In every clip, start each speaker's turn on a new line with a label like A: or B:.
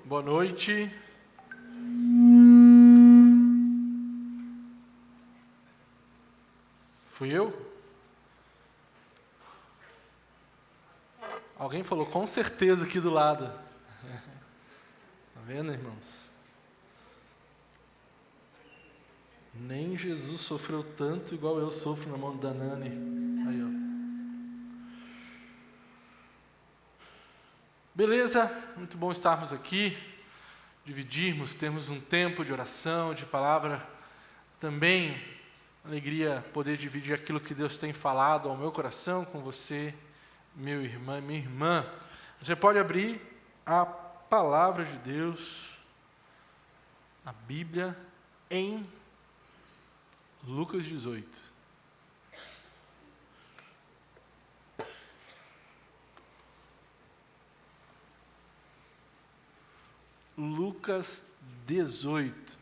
A: Boa noite. Fui eu? Alguém falou com certeza aqui do lado. Tá vendo, irmãos? Nem Jesus sofreu tanto igual eu sofro na mão da Nani. Aí, ó. Beleza? Muito bom estarmos aqui, dividirmos, termos um tempo de oração, de palavra. Também, alegria poder dividir aquilo que Deus tem falado ao meu coração com você, meu irmão, minha irmã. Você pode abrir a palavra de Deus, a Bíblia, em Lucas 18. Lucas 18.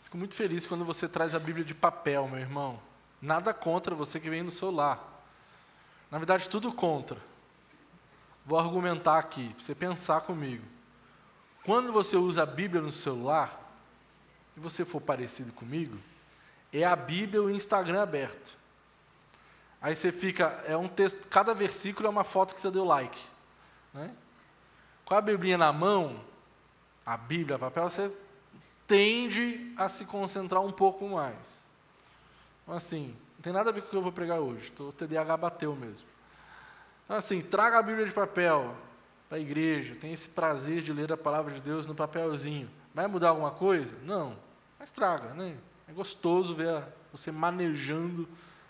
A: Fico muito feliz quando você traz a Bíblia de papel, meu irmão. Nada contra você que vem no celular. Na verdade, tudo contra. Vou argumentar aqui, para você pensar comigo. Quando você usa a Bíblia no celular, e você for parecido comigo, é a Bíblia e o Instagram aberto. Aí você fica, é um texto, cada versículo é uma foto que você deu like. Né? Com a Bíblia na mão, a Bíblia, papel, você tende a se concentrar um pouco mais. Então, assim, não tem nada a ver com o que eu vou pregar hoje, o TDAH bateu mesmo. Então, assim, traga a Bíblia de papel para a igreja, tem esse prazer de ler a palavra de Deus no papelzinho. Vai mudar alguma coisa? Não, mas traga, né? É gostoso ver você manejando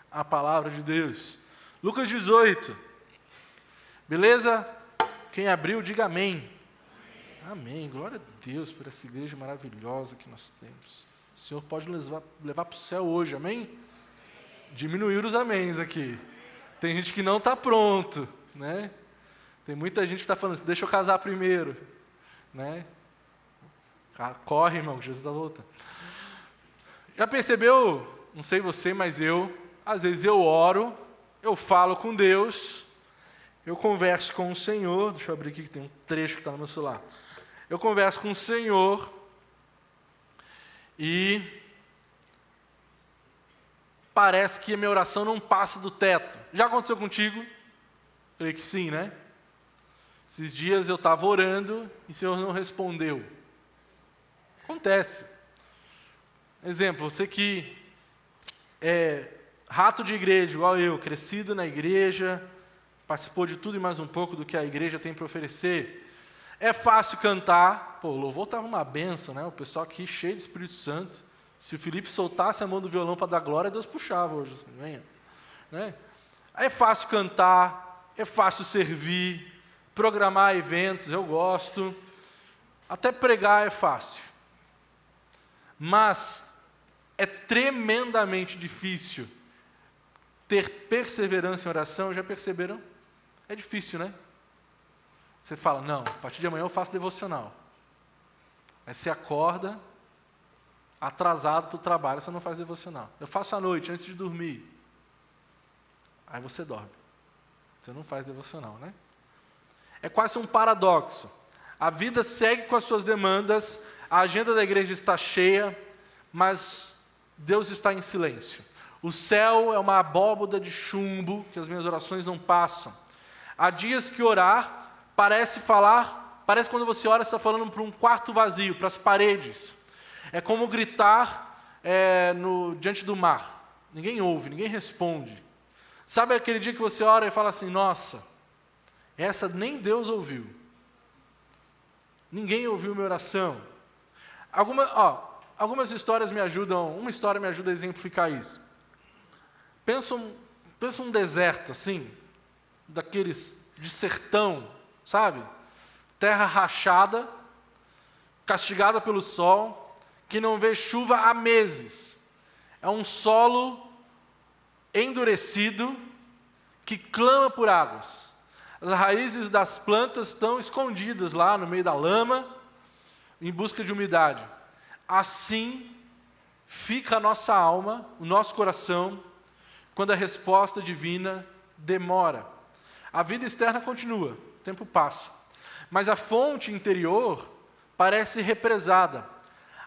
A: a palavra de Deus. Lucas 18. Beleza? Quem abriu, diga amém. Amém. Glória a Deus por essa igreja maravilhosa que nós temos. O Senhor pode levar para o céu hoje, amém? Diminuir os améns aqui. Tem gente que não está pronto, né? Tem muita gente que está falando assim, deixa eu casar primeiro, né? Corre, irmão, que Jesus está voltando. Já percebeu, não sei você, mas às vezes eu oro, eu falo com Deus, eu converso com o Senhor, deixa eu abrir aqui que tem um trecho que está no meu celular. Eu converso com o Senhor e parece que a minha oração não passa do teto. Já aconteceu contigo? Creio que sim, né? Esses dias eu estava orando e o Senhor não respondeu. Acontece. Exemplo, você que é rato de igreja, igual eu, crescido na igreja, participou de tudo e mais um pouco do que a igreja tem para oferecer. É fácil cantar. Pô, o louvor estava uma benção, né? O pessoal aqui cheio de Espírito Santo. Se o Felipe soltasse a mão do violão para dar glória, Deus puxava hoje. Assim, venha. Né? É fácil cantar, é fácil servir, programar eventos, eu gosto. Até pregar é fácil. Mas é tremendamente difícil ter perseverança em oração, já perceberam? É difícil, né? Você fala, não, a partir de amanhã eu faço devocional. Aí você acorda, atrasado para o trabalho, você não faz devocional. Eu faço à noite, antes de dormir. Aí você dorme. Você não faz devocional, né? É quase um paradoxo. A vida segue com as suas demandas, a agenda da igreja está cheia, mas Deus está em silêncio. O céu é uma abóboda de chumbo que as minhas orações não passam. Há dias que orar parece quando você ora, você está falando para um quarto vazio, para as paredes. É como gritar diante do mar. Ninguém ouve, ninguém responde. Sabe aquele dia que você ora e fala assim, nossa, essa nem Deus ouviu. Ninguém ouviu minha oração. Algumas histórias me ajudam, uma história me ajuda a exemplificar isso. Pensa um deserto, assim, daqueles de sertão, sabe? Terra rachada, castigada pelo sol, que não vê chuva há meses. É um solo endurecido que clama por águas. As raízes das plantas estão escondidas lá no meio da lama, em busca de umidade. Assim fica a nossa alma, o nosso coração, quando a resposta divina demora. A vida externa continua, o tempo passa, mas a fonte interior parece represada.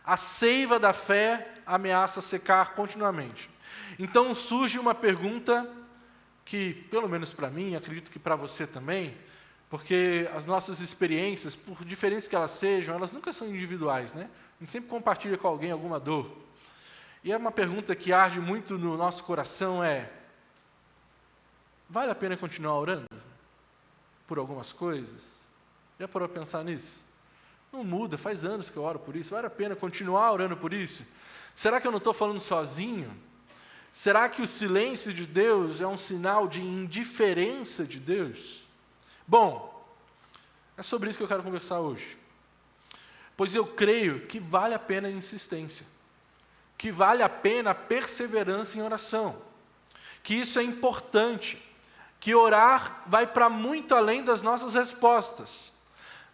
A: A seiva da fé ameaça secar continuamente. Então surge uma pergunta que, pelo menos para mim, acredito que para você também, porque as nossas experiências, por diferentes que elas sejam, elas nunca são individuais, né? A gente sempre compartilha com alguém alguma dor. E é uma pergunta que arde muito no nosso coração, vale a pena continuar orando por algumas coisas? Já parou a pensar nisso? Não muda, faz anos que eu oro por isso, vale a pena continuar orando por isso? Será que eu não estou falando sozinho? Será que o silêncio de Deus é um sinal de indiferença de Deus? Bom, é sobre isso que eu quero conversar hoje. Pois eu creio que vale a pena a insistência, que vale a pena a perseverança em oração, que isso é importante, que orar vai para muito além das nossas respostas.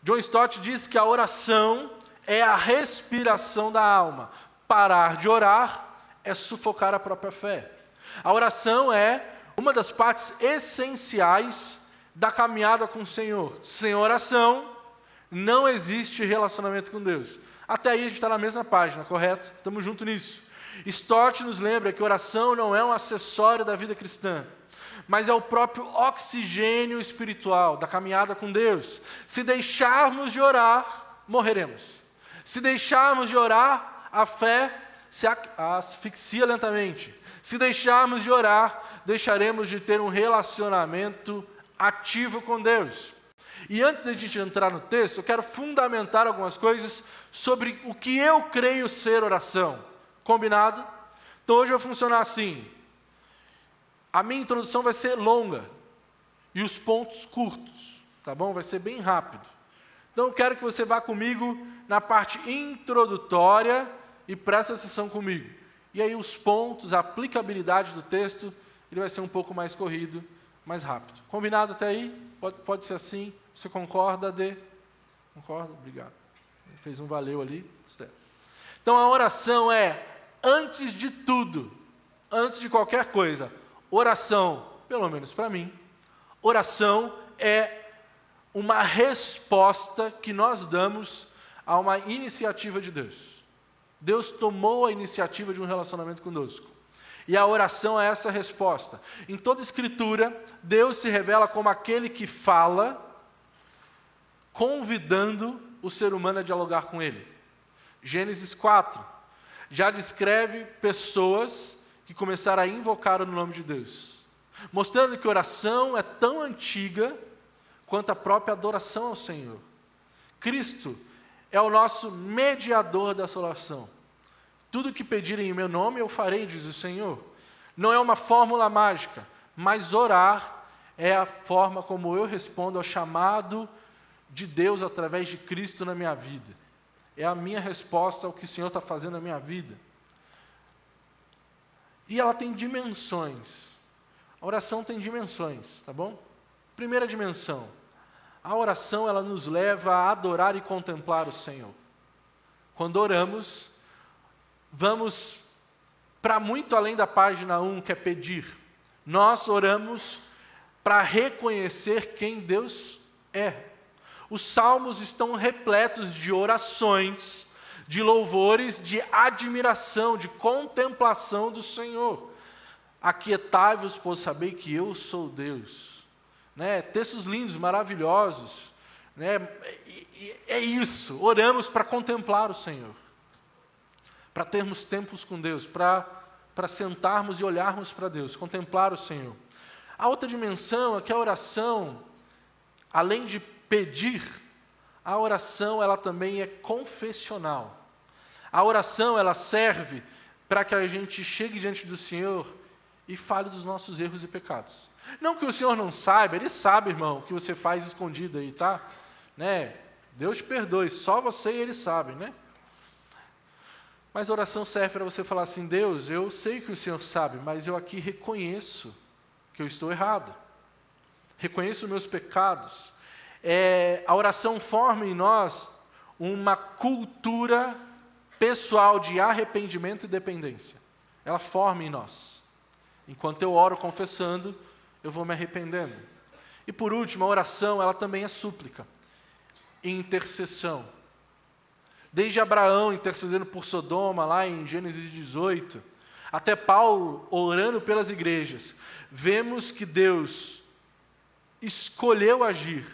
A: John Stott diz que a oração é a respiração da alma. Parar de orar é sufocar a própria fé. A oração é uma das partes essenciais da caminhada com o Senhor. Sem oração, não existe relacionamento com Deus. Até aí a gente está na mesma página, correto? Estamos juntos nisso. Stott nos lembra que oração não é um acessório da vida cristã, mas é o próprio oxigênio espiritual da caminhada com Deus. Se deixarmos de orar, morreremos. Se deixarmos de orar, a fé se asfixia lentamente. Se deixarmos de orar, deixaremos de ter um relacionamento ativo com Deus. E antes de a gente entrar no texto, eu quero fundamentar algumas coisas sobre o que eu creio ser oração. Combinado? Então hoje vai funcionar assim. A minha introdução vai ser longa e os pontos curtos, tá bom? Vai ser bem rápido. Então eu quero que você vá comigo na parte introdutória e preste atenção comigo. E aí os pontos, a aplicabilidade do texto, ele vai ser um pouco mais corrido, mais rápido. Combinado até aí? Pode ser assim? Você concorda, Dê? Concorda? Obrigado. Ele fez um valeu ali. Certo. Então a oração é, antes de tudo, antes de qualquer coisa, oração, pelo menos para mim, oração é uma resposta que nós damos a uma iniciativa de Deus. Deus tomou a iniciativa de um relacionamento conosco. E a oração é essa resposta. Em toda Escritura, Deus se revela como aquele que fala, convidando o ser humano a dialogar com Ele. Gênesis 4 já descreve pessoas que começaram a invocar o nome de Deus, mostrando que a oração é tão antiga quanto a própria adoração ao Senhor. Cristo é o nosso mediador da salvação. Tudo que pedirem em meu nome eu farei, diz o Senhor. Não é uma fórmula mágica, mas orar é a forma como eu respondo ao chamado de Deus através de Cristo na minha vida. É a minha resposta ao que o Senhor está fazendo na minha vida. E ela tem dimensões. A oração tem dimensões, tá bom? Primeira dimensão. A oração, ela nos leva a adorar e contemplar o Senhor. Quando oramos, vamos para muito além da página 1, que é pedir. Nós oramos para reconhecer quem Deus é. Os salmos estão repletos de orações, de louvores, de admiração, de contemplação do Senhor. Aquietai-vos, pois saber que eu sou Deus. Né? Textos lindos, maravilhosos. Né? É isso, oramos para contemplar o Senhor. Para termos tempos com Deus, para sentarmos e olharmos para Deus, contemplar o Senhor. A outra dimensão é que a oração, além de pedir, a oração ela também é confessional. A oração ela serve para que a gente chegue diante do Senhor e fale dos nossos erros e pecados. Não que o Senhor não saiba, Ele sabe, irmão, o que você faz escondido aí, tá? Né? Deus te perdoe, só você e Ele sabe, né? Mas a oração serve para você falar assim, Deus, eu sei que o Senhor sabe, mas eu aqui reconheço que eu estou errado. Reconheço os meus pecados. A oração forma em nós uma cultura pessoal de arrependimento e dependência. Ela forma em nós. Enquanto eu oro confessando, eu vou me arrependendo. E por último, a oração, ela também é súplica, intercessão. Desde Abraão intercedendo por Sodoma, lá em Gênesis 18, até Paulo orando pelas igrejas, vemos que Deus escolheu agir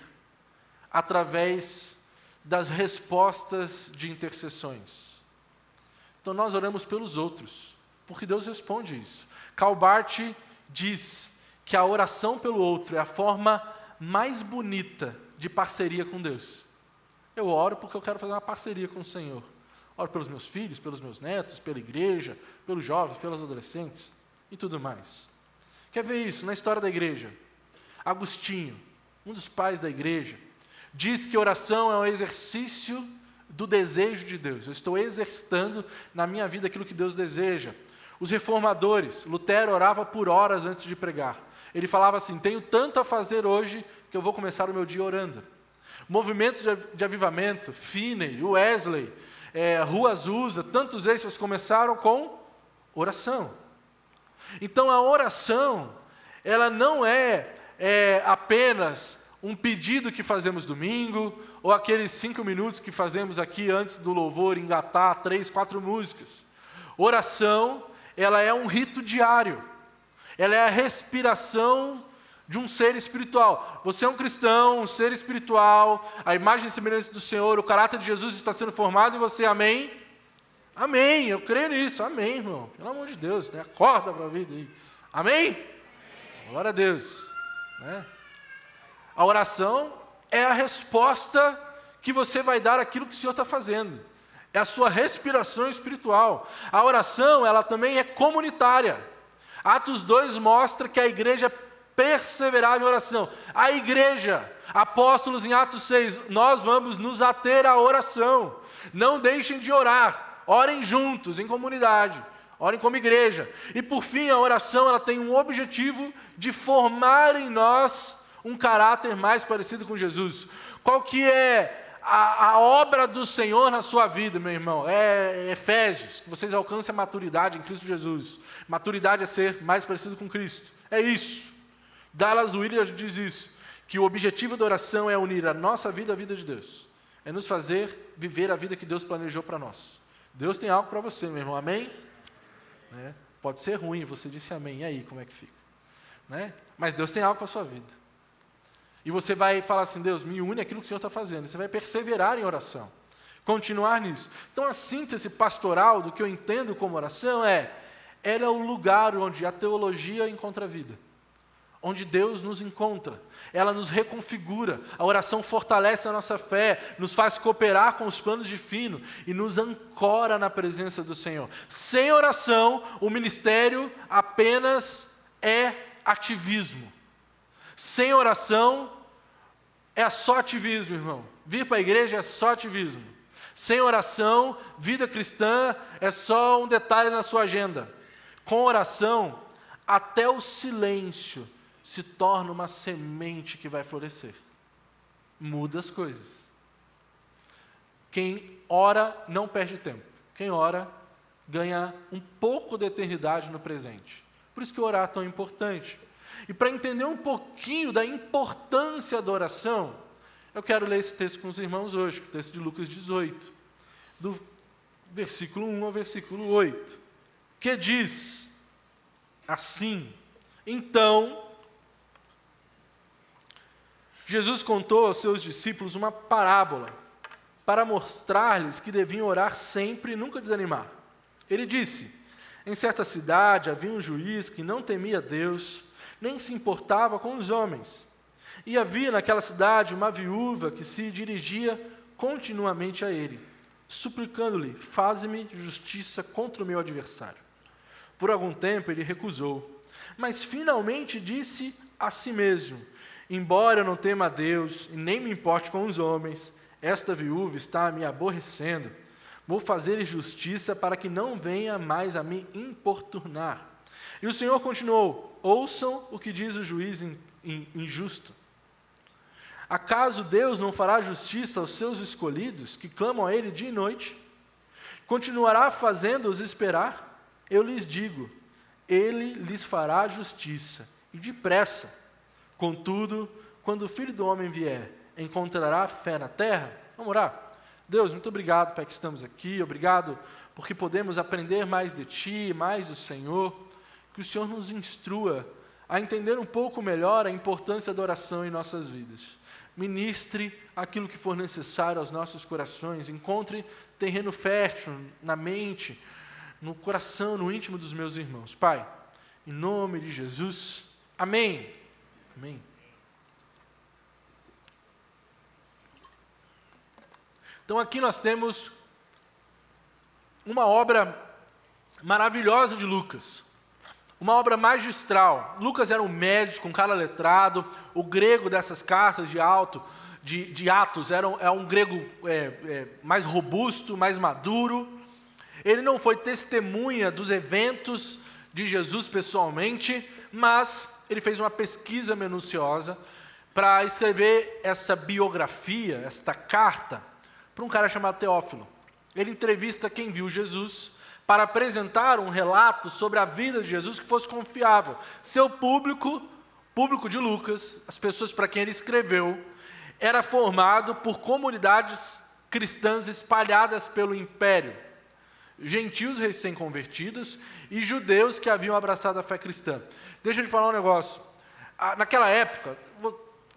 A: através das respostas de intercessões. Então nós oramos pelos outros, porque Deus responde isso. Karl Barth diz que a oração pelo outro é a forma mais bonita de parceria com Deus. Eu oro porque eu quero fazer uma parceria com o Senhor. Oro pelos meus filhos, pelos meus netos, pela igreja, pelos jovens, pelos adolescentes e tudo mais. Quer ver isso na história da igreja? Agostinho, um dos pais da igreja, diz que oração é um exercício do desejo de Deus. Eu estou exercitando na minha vida aquilo que Deus deseja. Os reformadores, Lutero orava por horas antes de pregar. Ele falava assim: tenho tanto a fazer hoje que eu vou começar o meu dia orando. Movimentos de avivamento, Finney, Wesley, Rua Azusa, tantos esses começaram com oração. Então a oração, ela não é apenas um pedido que fazemos domingo, ou aqueles 5 minutos que fazemos aqui antes do louvor, engatar 3, 4 músicas. Oração, ela é um rito diário. Ela é a respiração de um ser espiritual. Você é um cristão, um ser espiritual, a imagem e semelhança do Senhor, o caráter de Jesus está sendo formado em você, amém? Amém, eu creio nisso, amém, irmão. Pelo amor de Deus, acorda para a vida aí. Amém? Amém? Glória a Deus. A oração é a resposta que você vai dar àquilo que o Senhor está fazendo. É a sua respiração espiritual. A oração, ela também é comunitária. Atos 2 mostra que a igreja perseverava em oração. A igreja, apóstolos em Atos 6, nós vamos nos ater à oração. Não deixem de orar. Orem juntos, em comunidade. Orem como igreja. E por fim, a oração, ela tem um objetivo de formar em nós um caráter mais parecido com Jesus. Qual que é a obra do Senhor na sua vida, meu irmão? É Efésios, que vocês alcancem a maturidade em Cristo Jesus. Maturidade é ser mais parecido com Cristo. É isso. Dallas Willard diz isso, que o objetivo da oração é unir a nossa vida à vida de Deus. É nos fazer viver a vida que Deus planejou para nós. Deus tem algo para você, meu irmão. Amém? Pode ser ruim, você disse amém. E aí, como é que fica? Mas Deus tem algo para a sua vida. E você vai falar assim: Deus, me une àquilo que o Senhor está fazendo. Você vai perseverar em oração, continuar nisso. Então a síntese pastoral do que eu entendo como oração ela é o lugar onde a teologia encontra a vida, onde Deus nos encontra, ela nos reconfigura. A oração fortalece a nossa fé, nos faz cooperar com os planos divinos e nos ancora na presença do Senhor. Sem oração, o ministério apenas é ativismo. Sem oração, é só ativismo, irmão. Vir para a igreja é só ativismo. Sem oração, vida cristã é só um detalhe na sua agenda. Com oração, até o silêncio se torna uma semente que vai florescer. Muda as coisas. Quem ora não perde tempo. Quem ora ganha um pouco de eternidade no presente. Por isso que orar é tão importante. E para entender um pouquinho da importância da oração, eu quero ler esse texto com os irmãos hoje, o texto de Lucas 18, do versículo 1 ao versículo 8, que diz assim: então, Jesus contou aos seus discípulos uma parábola, para mostrar-lhes que deviam orar sempre e nunca desanimar. Ele disse: em certa cidade havia um juiz que não temia Deus, nem se importava com os homens. E havia naquela cidade uma viúva que se dirigia continuamente a ele, suplicando-lhe: faze-me justiça contra o meu adversário. Por algum tempo ele recusou, mas finalmente disse a si mesmo: embora eu não tema a Deus e nem me importe com os homens, esta viúva está me aborrecendo. Vou fazer-lhe justiça para que não venha mais a me importunar. E o Senhor continuou: ouçam o que diz o juiz injusto. Acaso Deus não fará justiça aos seus escolhidos, que clamam a Ele dia e noite? Continuará fazendo-os esperar? Eu lhes digo, ele lhes fará justiça, e depressa. Contudo, quando o Filho do Homem vier, encontrará fé na terra? Vamos orar. Deus, muito obrigado, Pai, que estamos aqui, obrigado porque podemos aprender mais de Ti, mais do Senhor, que o Senhor nos instrua a entender um pouco melhor a importância da oração em nossas vidas. Ministre aquilo que for necessário aos nossos corações, encontre terreno fértil na mente, no coração, no íntimo dos meus irmãos. Pai, em nome de Jesus, amém. Amém. Então aqui nós temos uma obra maravilhosa de Lucas, uma obra magistral. Lucas era um médico, um cara letrado. O grego dessas cartas de Atos é um grego mais robusto, mais maduro. Ele não foi testemunha dos eventos de Jesus pessoalmente, mas ele fez uma pesquisa minuciosa para escrever essa biografia, esta carta, para um cara chamado Teófilo. Ele entrevista quem viu Jesus para apresentar um relato sobre a vida de Jesus que fosse confiável. Seu público de Lucas, as pessoas para quem ele escreveu, era formado por comunidades cristãs espalhadas pelo império. Gentios recém-convertidos e judeus que haviam abraçado a fé cristã. Deixa eu te falar um negócio. Naquela época,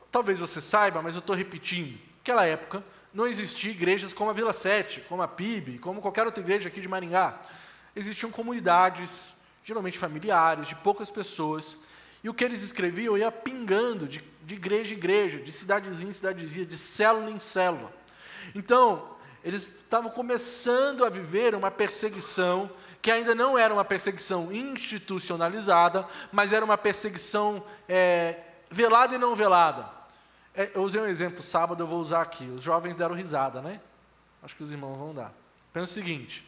A: talvez você saiba, mas eu estou repetindo. Naquela época, não existiam igrejas como a Vila 7, como a PIB, como qualquer outra igreja aqui de Maringá. Existiam comunidades, geralmente familiares, de poucas pessoas, e o que eles escreviam ia pingando de igreja em igreja, de cidadezinha em cidadezinha, de célula em célula. Então, eles estavam começando a viver uma perseguição, que ainda não era uma perseguição institucionalizada, mas era uma perseguição velada e não velada. Eu usei um exemplo, sábado eu vou usar aqui. Os jovens deram risada, né? Acho que os irmãos vão dar. Pensa o seguinte,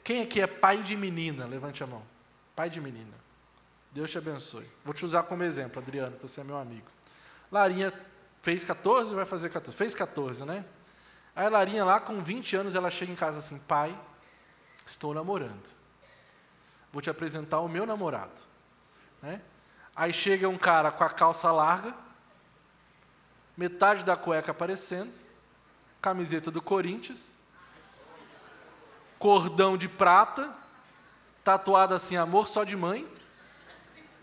A: quem aqui é pai de menina? Levante a mão. Pai de menina. Deus te abençoe. Vou te usar como exemplo, Adriano, que você é meu amigo. Larinha fez 14 ou vai fazer 14? Fez 14, né? Aí a Larinha lá, com 20 anos, ela chega em casa assim, pai, estou namorando. Vou te apresentar o meu namorado. Né? Aí chega um cara com a calça larga, metade da cueca aparecendo, camiseta do Corinthians, cordão de prata, tatuado assim, amor só de mãe,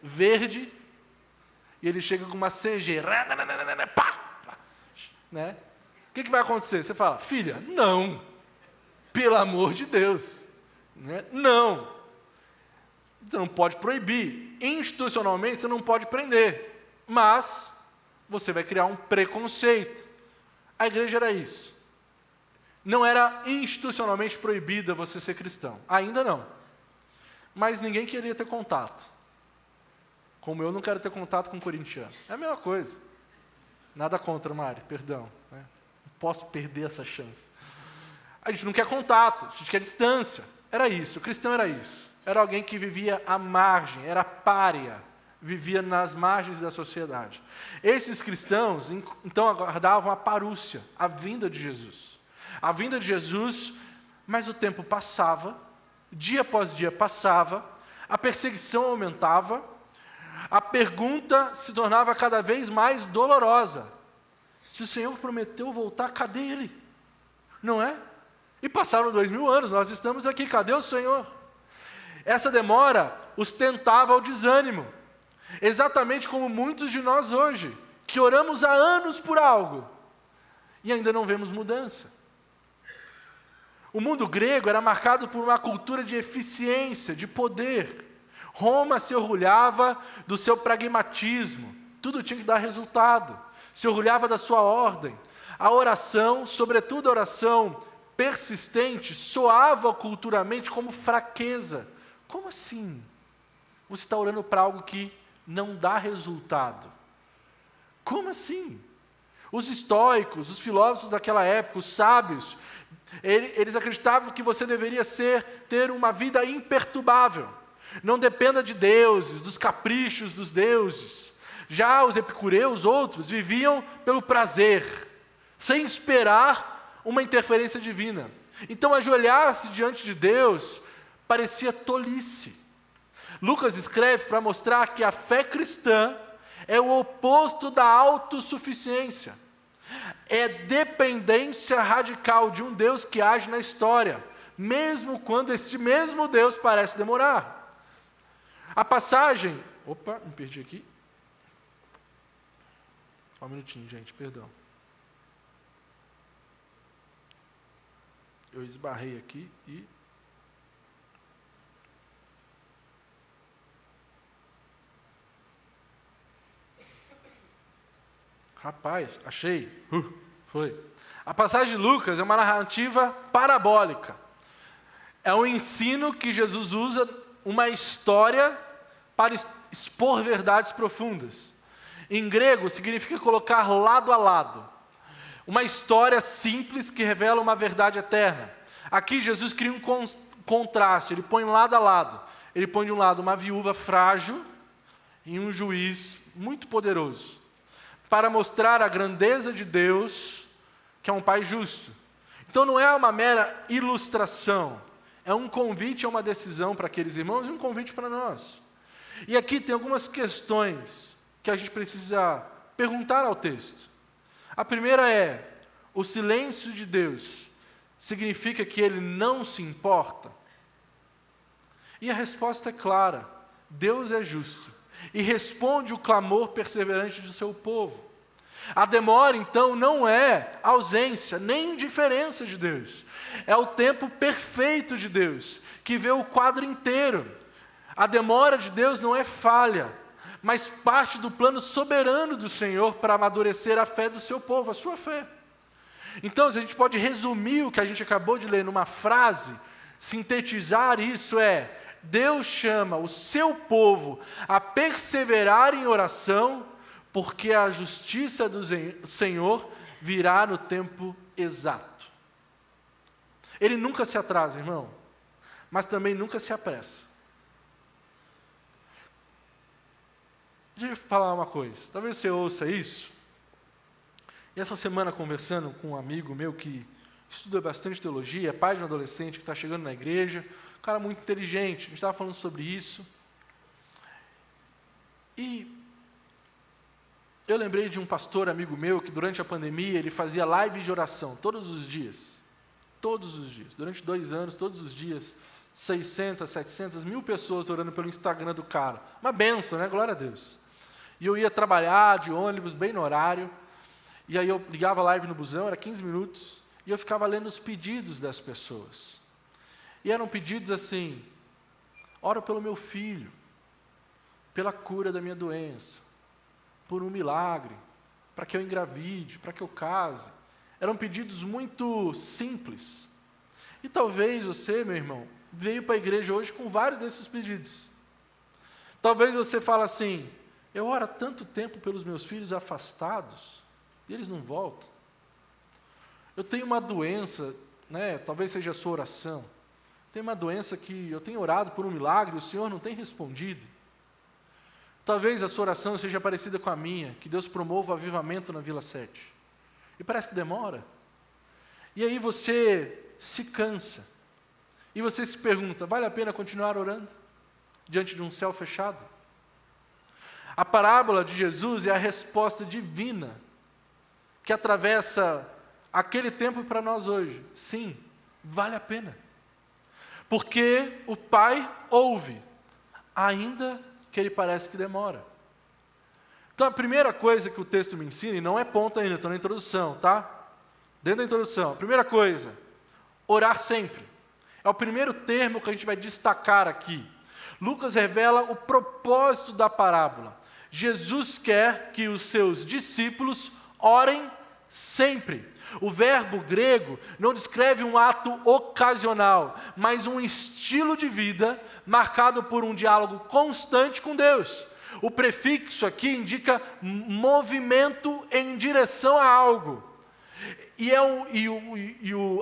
A: verde, e ele chega com uma CG, né? O que vai acontecer? Você fala, filha, não, pelo amor de Deus, né? Não, você não pode proibir, institucionalmente você não pode prender, mas você vai criar um preconceito. A igreja era isso, não era institucionalmente proibida você ser cristão, ainda não, mas ninguém queria ter contato, como eu não quero ter contato com corintiano, é a mesma coisa, nada contra, Mari, perdão, né? Posso perder essa chance. A gente não quer contato, a gente quer distância. Era isso, o cristão era isso. Era alguém que vivia à margem, era pária, vivia nas margens da sociedade. Esses cristãos, então, aguardavam a parúcia, a vinda de Jesus. A vinda de Jesus, mas o tempo passava, dia após dia passava, a perseguição aumentava, a pergunta se tornava cada vez mais dolorosa. Se o Senhor prometeu voltar, cadê Ele? Não é? E passaram 2000 anos, nós estamos aqui, cadê o Senhor? Essa demora os tentava ao desânimo, exatamente como muitos de nós hoje, que oramos há anos por algo, e ainda não vemos mudança. O mundo grego era marcado por uma cultura de eficiência, de poder. Roma se orgulhava do seu pragmatismo, tudo tinha que dar resultado. Se orgulhava da sua ordem. A oração, sobretudo a oração persistente, soava culturalmente como fraqueza. Como assim? Você está orando para algo que não dá resultado. Como assim? Os estoicos, os filósofos daquela época, os sábios, eles acreditavam que você deveria ter uma vida imperturbável. Não dependa de deuses, dos caprichos dos deuses. Já os epicureus, outros, viviam pelo prazer, sem esperar uma interferência divina. Então, ajoelhar-se diante de Deus parecia tolice. Lucas escreve para mostrar que a fé cristã é o oposto da autossuficiência. É dependência radical de um Deus que age na história, mesmo quando este mesmo Deus parece demorar. A passagem... Opa, me perdi aqui. Só um minutinho, gente, perdão. Eu esbarrei aqui e... Rapaz, achei. Foi. A passagem de Lucas é uma narrativa parabólica. É um ensino que Jesus usa uma história para expor verdades profundas. Em grego, significa colocar lado a lado. Uma história simples que revela uma verdade eterna. Aqui Jesus cria um contraste, ele põe lado a lado. Ele põe de um lado uma viúva frágil e um juiz muito poderoso, para mostrar a grandeza de Deus, que é um Pai justo. Então não é uma mera ilustração, é um convite a uma decisão para aqueles irmãos e um convite para nós. E aqui tem algumas questões que a gente precisa perguntar ao texto. A primeira é: o silêncio de Deus significa que Ele não se importa? E a resposta é clara: Deus é justo e responde o clamor perseverante do seu povo. A demora, então, não é ausência, nem indiferença de Deus. É o tempo perfeito de Deus, que vê o quadro inteiro. A demora de Deus não é falha, mas parte do plano soberano do Senhor para amadurecer a fé do seu povo, a sua fé. Então, se a gente pode resumir o que a gente acabou de ler numa frase, sintetizar isso é: Deus chama o seu povo a perseverar em oração, porque a justiça do Senhor virá no tempo exato. Ele nunca se atrasa, irmão, mas também nunca se apressa. Deixa eu falar uma coisa, talvez você ouça isso. E essa semana, conversando com um amigo meu que estuda bastante teologia, é pai de um adolescente que está chegando na igreja, um cara muito inteligente, a gente estava falando sobre isso. E eu lembrei de um pastor amigo meu que durante a pandemia ele fazia live de oração todos os dias, durante 2 anos, todos os dias, 600, 700, 1000 pessoas orando pelo Instagram do cara. Uma bênção, né? Glória a Deus. E eu ia trabalhar de ônibus bem no horário, e aí eu ligava a live no busão, era 15 minutos, e eu ficava lendo os pedidos das pessoas. E eram pedidos assim: oro pelo meu filho, pela cura da minha doença, por um milagre, para que eu engravide, para que eu case. Eram pedidos muito simples. E talvez você, meu irmão, veio para a igreja hoje com vários desses pedidos. Talvez você fale assim: eu oro há tanto tempo pelos meus filhos afastados, e eles não voltam. Eu tenho uma doença, né, talvez seja a sua oração. Tenho uma doença que eu tenho orado por um milagre e o Senhor não tem respondido. Talvez a sua oração seja parecida com a minha, que Deus promova o avivamento na Vila 7. E parece que demora. E aí você se cansa. E você se pergunta: vale a pena continuar orando diante de um céu fechado? A parábola de Jesus é a resposta divina que atravessa aquele tempo para nós hoje. Sim, vale a pena. Porque o Pai ouve, ainda que ele parece que demora. Então a primeira coisa que o texto me ensina, e não é ponto ainda, estou na introdução, tá? Dentro da introdução, a primeira coisa: orar sempre. É o primeiro termo que a gente vai destacar aqui. Lucas revela o propósito da parábola. Jesus quer que os seus discípulos orem sempre. O verbo grego não descreve um ato ocasional, mas um estilo de vida marcado por um diálogo constante com Deus. O prefixo aqui indica movimento em direção a algo.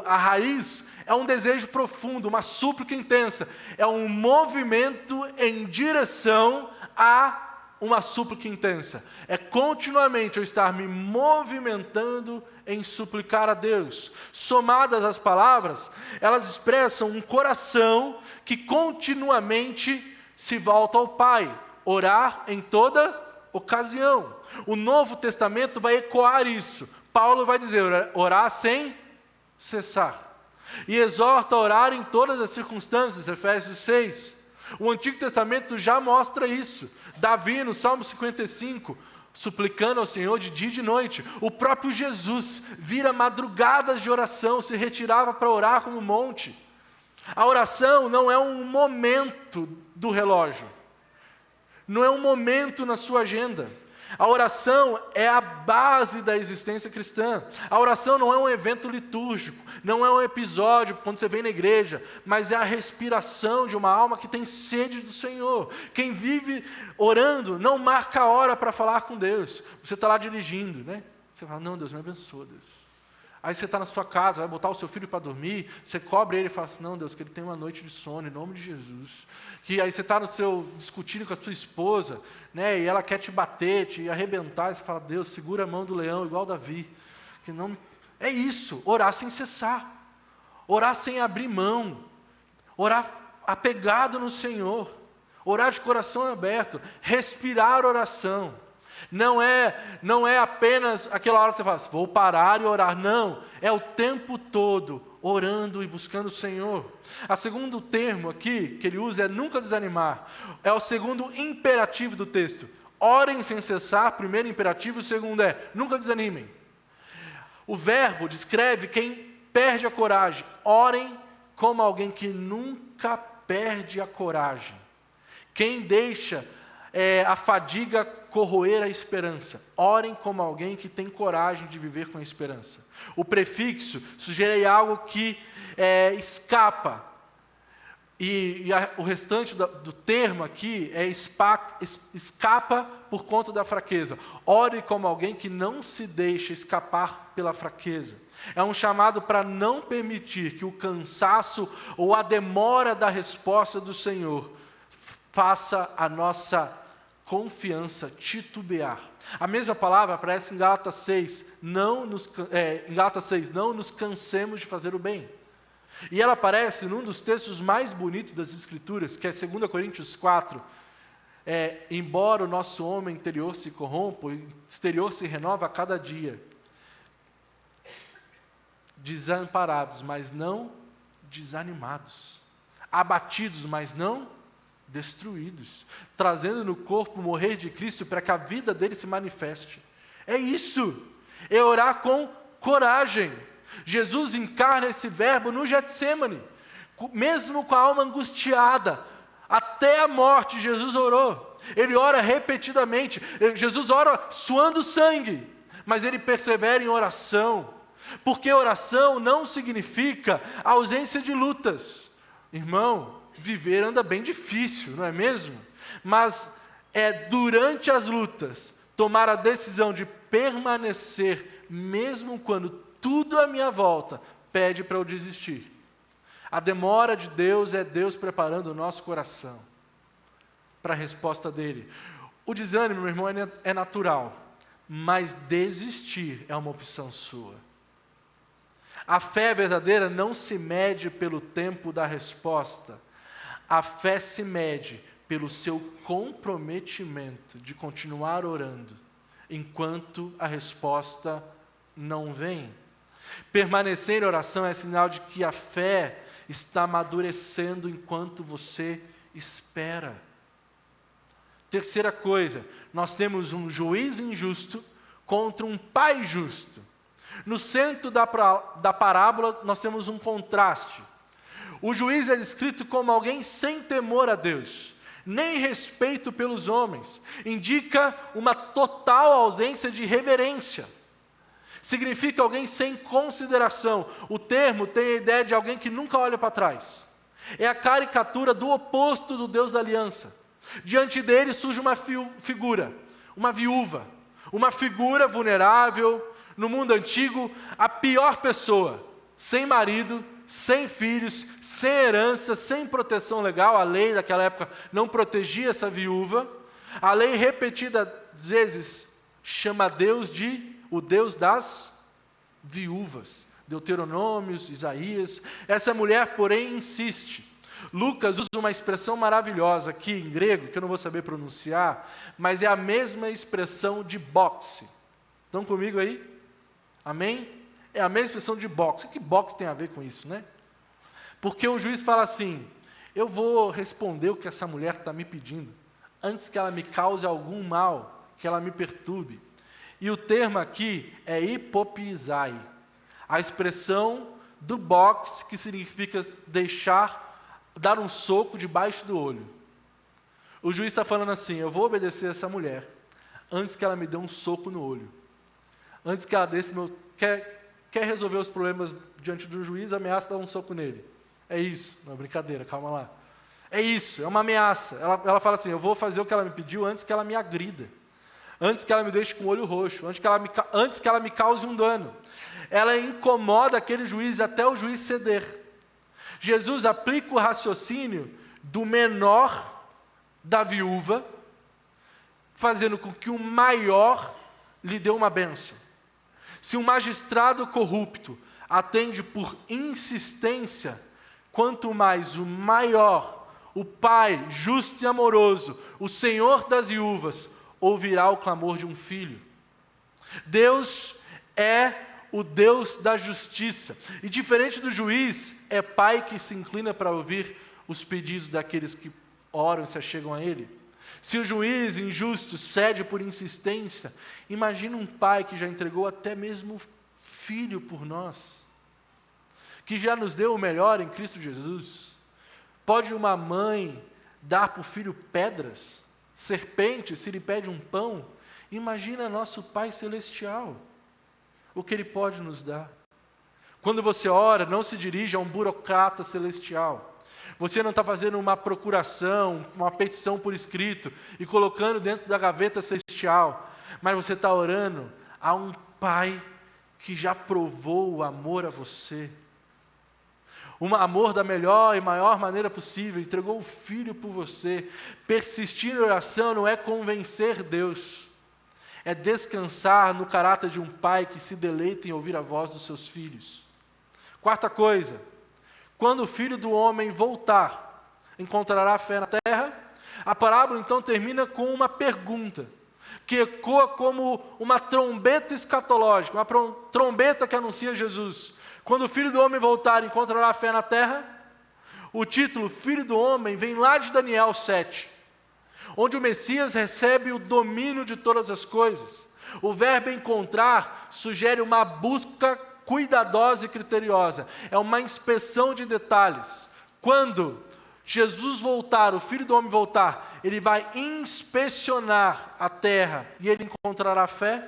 A: A raiz é um desejo profundo, uma súplica intensa. É um movimento em direção a uma súplica intensa. É continuamente eu estar me movimentando em suplicar a Deus. Somadas às palavras, elas expressam um coração que continuamente se volta ao Pai, orar em toda ocasião. O Novo Testamento vai ecoar isso. Paulo vai dizer, orar sem cessar. E exorta a orar em todas as circunstâncias, Efésios 6. O Antigo Testamento já mostra isso. Davi, no Salmo 55, suplicando ao Senhor de dia e de noite. O próprio Jesus vira madrugadas de oração, se retirava para orar no monte. A oração não é um momento do relógio, não é um momento na sua agenda. A oração é a base da existência cristã. A oração não é um evento litúrgico, não é um episódio quando você vem na igreja, mas é a respiração de uma alma que tem sede do Senhor. Quem vive orando não marca a hora para falar com Deus. Você está lá dirigindo, né? Você fala, não, Deus me abençoa, Deus. Aí você está na sua casa, vai botar o seu filho para dormir, você cobre ele e fala assim, não, Deus, que ele tenha uma noite de sono, em nome de Jesus. Que aí você está discutindo com a sua esposa, né, e ela quer te bater, te arrebentar, e você fala, Deus, segura a mão do leão, igual Davi. Que não... É isso, orar sem cessar, orar sem abrir mão, orar apegado no Senhor, orar de coração aberto, respirar oração. Não é apenas aquela hora que você fala, vou parar e orar. Não, é o tempo todo orando e buscando o Senhor. O segundo termo aqui que ele usa é nunca desanimar. É o segundo imperativo do texto. Orem sem cessar, primeiro imperativo, o segundo é nunca desanimem. O verbo descreve quem perde a coragem. Orem como alguém que nunca perde a coragem. Quem deixa a fadiga corroer a esperança. Orem como alguém que tem coragem de viver com a esperança. O prefixo sugere algo que escapa. O restante do termo aqui é escapa por conta da fraqueza. Ore como alguém que não se deixa escapar pela fraqueza. É um chamado para não permitir que o cansaço ou a demora da resposta do Senhor faça a nossa confiança titubear. A mesma palavra aparece em Gálatas 6, não nos cansemos de fazer o bem. E ela aparece num dos textos mais bonitos das Escrituras, que é 2 Coríntios 4, embora o nosso homem interior se corrompa, o exterior se renova a cada dia. Desamparados, mas não desanimados. Abatidos, mas não destruídos, trazendo no corpo o morrer de Cristo para que a vida dele se manifeste. É isso, é orar com coragem. Jesus encarna esse verbo no Getsêmani, mesmo com a alma angustiada, até a morte Jesus orou. Ele ora repetidamente, Jesus ora suando sangue, mas ele persevera em oração, porque oração não significa ausência de lutas. Irmão, viver anda bem difícil, não é mesmo? Mas é durante as lutas, tomar a decisão de permanecer, mesmo quando tudo à minha volta pede para eu desistir. A demora de Deus é Deus preparando o nosso coração para a resposta dele. O desânimo, meu irmão, é natural, mas desistir é uma opção sua. A fé verdadeira não se mede pelo tempo da resposta. A fé se mede pelo seu comprometimento de continuar orando, enquanto a resposta não vem. Permanecer em oração é sinal de que a fé está amadurecendo enquanto você espera. Terceira coisa, nós temos um juiz injusto contra um pai justo. No centro da parábola, nós temos um contraste. O juiz é descrito como alguém sem temor a Deus, nem respeito pelos homens. Indica uma total ausência de reverência. Significa alguém sem consideração. O termo tem a ideia de alguém que nunca olha para trás. É a caricatura do oposto do Deus da aliança. Diante dele surge uma figura, uma viúva, uma figura vulnerável. No mundo antigo, a pior pessoa, sem marido, sem filhos, sem herança, sem proteção legal. A lei daquela época não protegia essa viúva. A lei, repetidas vezes, chama Deus de o Deus das viúvas. Deuteronômios, Isaías. Essa mulher, porém, insiste. Lucas usa uma expressão maravilhosa aqui em grego, que eu não vou saber pronunciar, mas é a mesma expressão de boxe. Estão comigo aí? Amém? É a mesma expressão de boxe. O que boxe tem a ver com isso, né? Porque o juiz fala assim, eu vou responder o que essa mulher está me pedindo, antes que ela me cause algum mal, que ela me perturbe. E o termo aqui é hipopizai, a expressão do boxe, que significa dar um soco debaixo do olho. O juiz está falando assim, eu vou obedecer essa mulher, antes que ela me dê um soco no olho. Antes que ela desse quer resolver os problemas diante do juiz, ameaça dar um soco nele. É isso, não é brincadeira, calma lá. É isso, é uma ameaça. Ela fala assim, eu vou fazer o que ela me pediu antes que ela me agrida. Antes que ela me deixe com o olho roxo, antes que ela me cause um dano. Ela incomoda aquele juiz até o juiz ceder. Jesus aplica o raciocínio do menor da viúva, fazendo com que o maior lhe dê uma bênção. Se um magistrado corrupto atende por insistência, quanto mais o maior, o Pai justo e amoroso, o Senhor das viúvas, ouvirá o clamor de um filho. Deus é o Deus da justiça. E diferente do juiz, é Pai que se inclina para ouvir os pedidos daqueles que oram e se achegam a Ele. Se o juiz injusto cede por insistência, imagina um pai que já entregou até mesmo o filho por nós, que já nos deu o melhor em Cristo Jesus. Pode uma mãe dar para o filho pedras, serpentes, se lhe pede um pão? Imagina nosso Pai Celestial, o que Ele pode nos dar. Quando você ora, não se dirige a um burocrata celestial. Você não está fazendo uma procuração, uma petição por escrito e colocando dentro da gaveta celestial, mas você está orando a um Pai que já provou o amor a você. Um amor da melhor e maior maneira possível, entregou o Filho por você. Persistir em oração não é convencer Deus, é descansar no caráter de um pai que se deleita em ouvir a voz dos seus filhos. Quarta coisa, quando o Filho do Homem voltar, encontrará fé na terra? A parábola então termina com uma pergunta, que ecoa como uma trombeta escatológica, uma trombeta que anuncia Jesus. Quando o Filho do Homem voltar, encontrará fé na terra? O título Filho do Homem vem lá de Daniel 7, onde o Messias recebe o domínio de todas as coisas. O verbo encontrar sugere uma busca cuidadosa e criteriosa, é uma inspeção de detalhes. Quando Jesus voltar, o Filho do Homem voltar, Ele vai inspecionar a terra e Ele encontrará fé?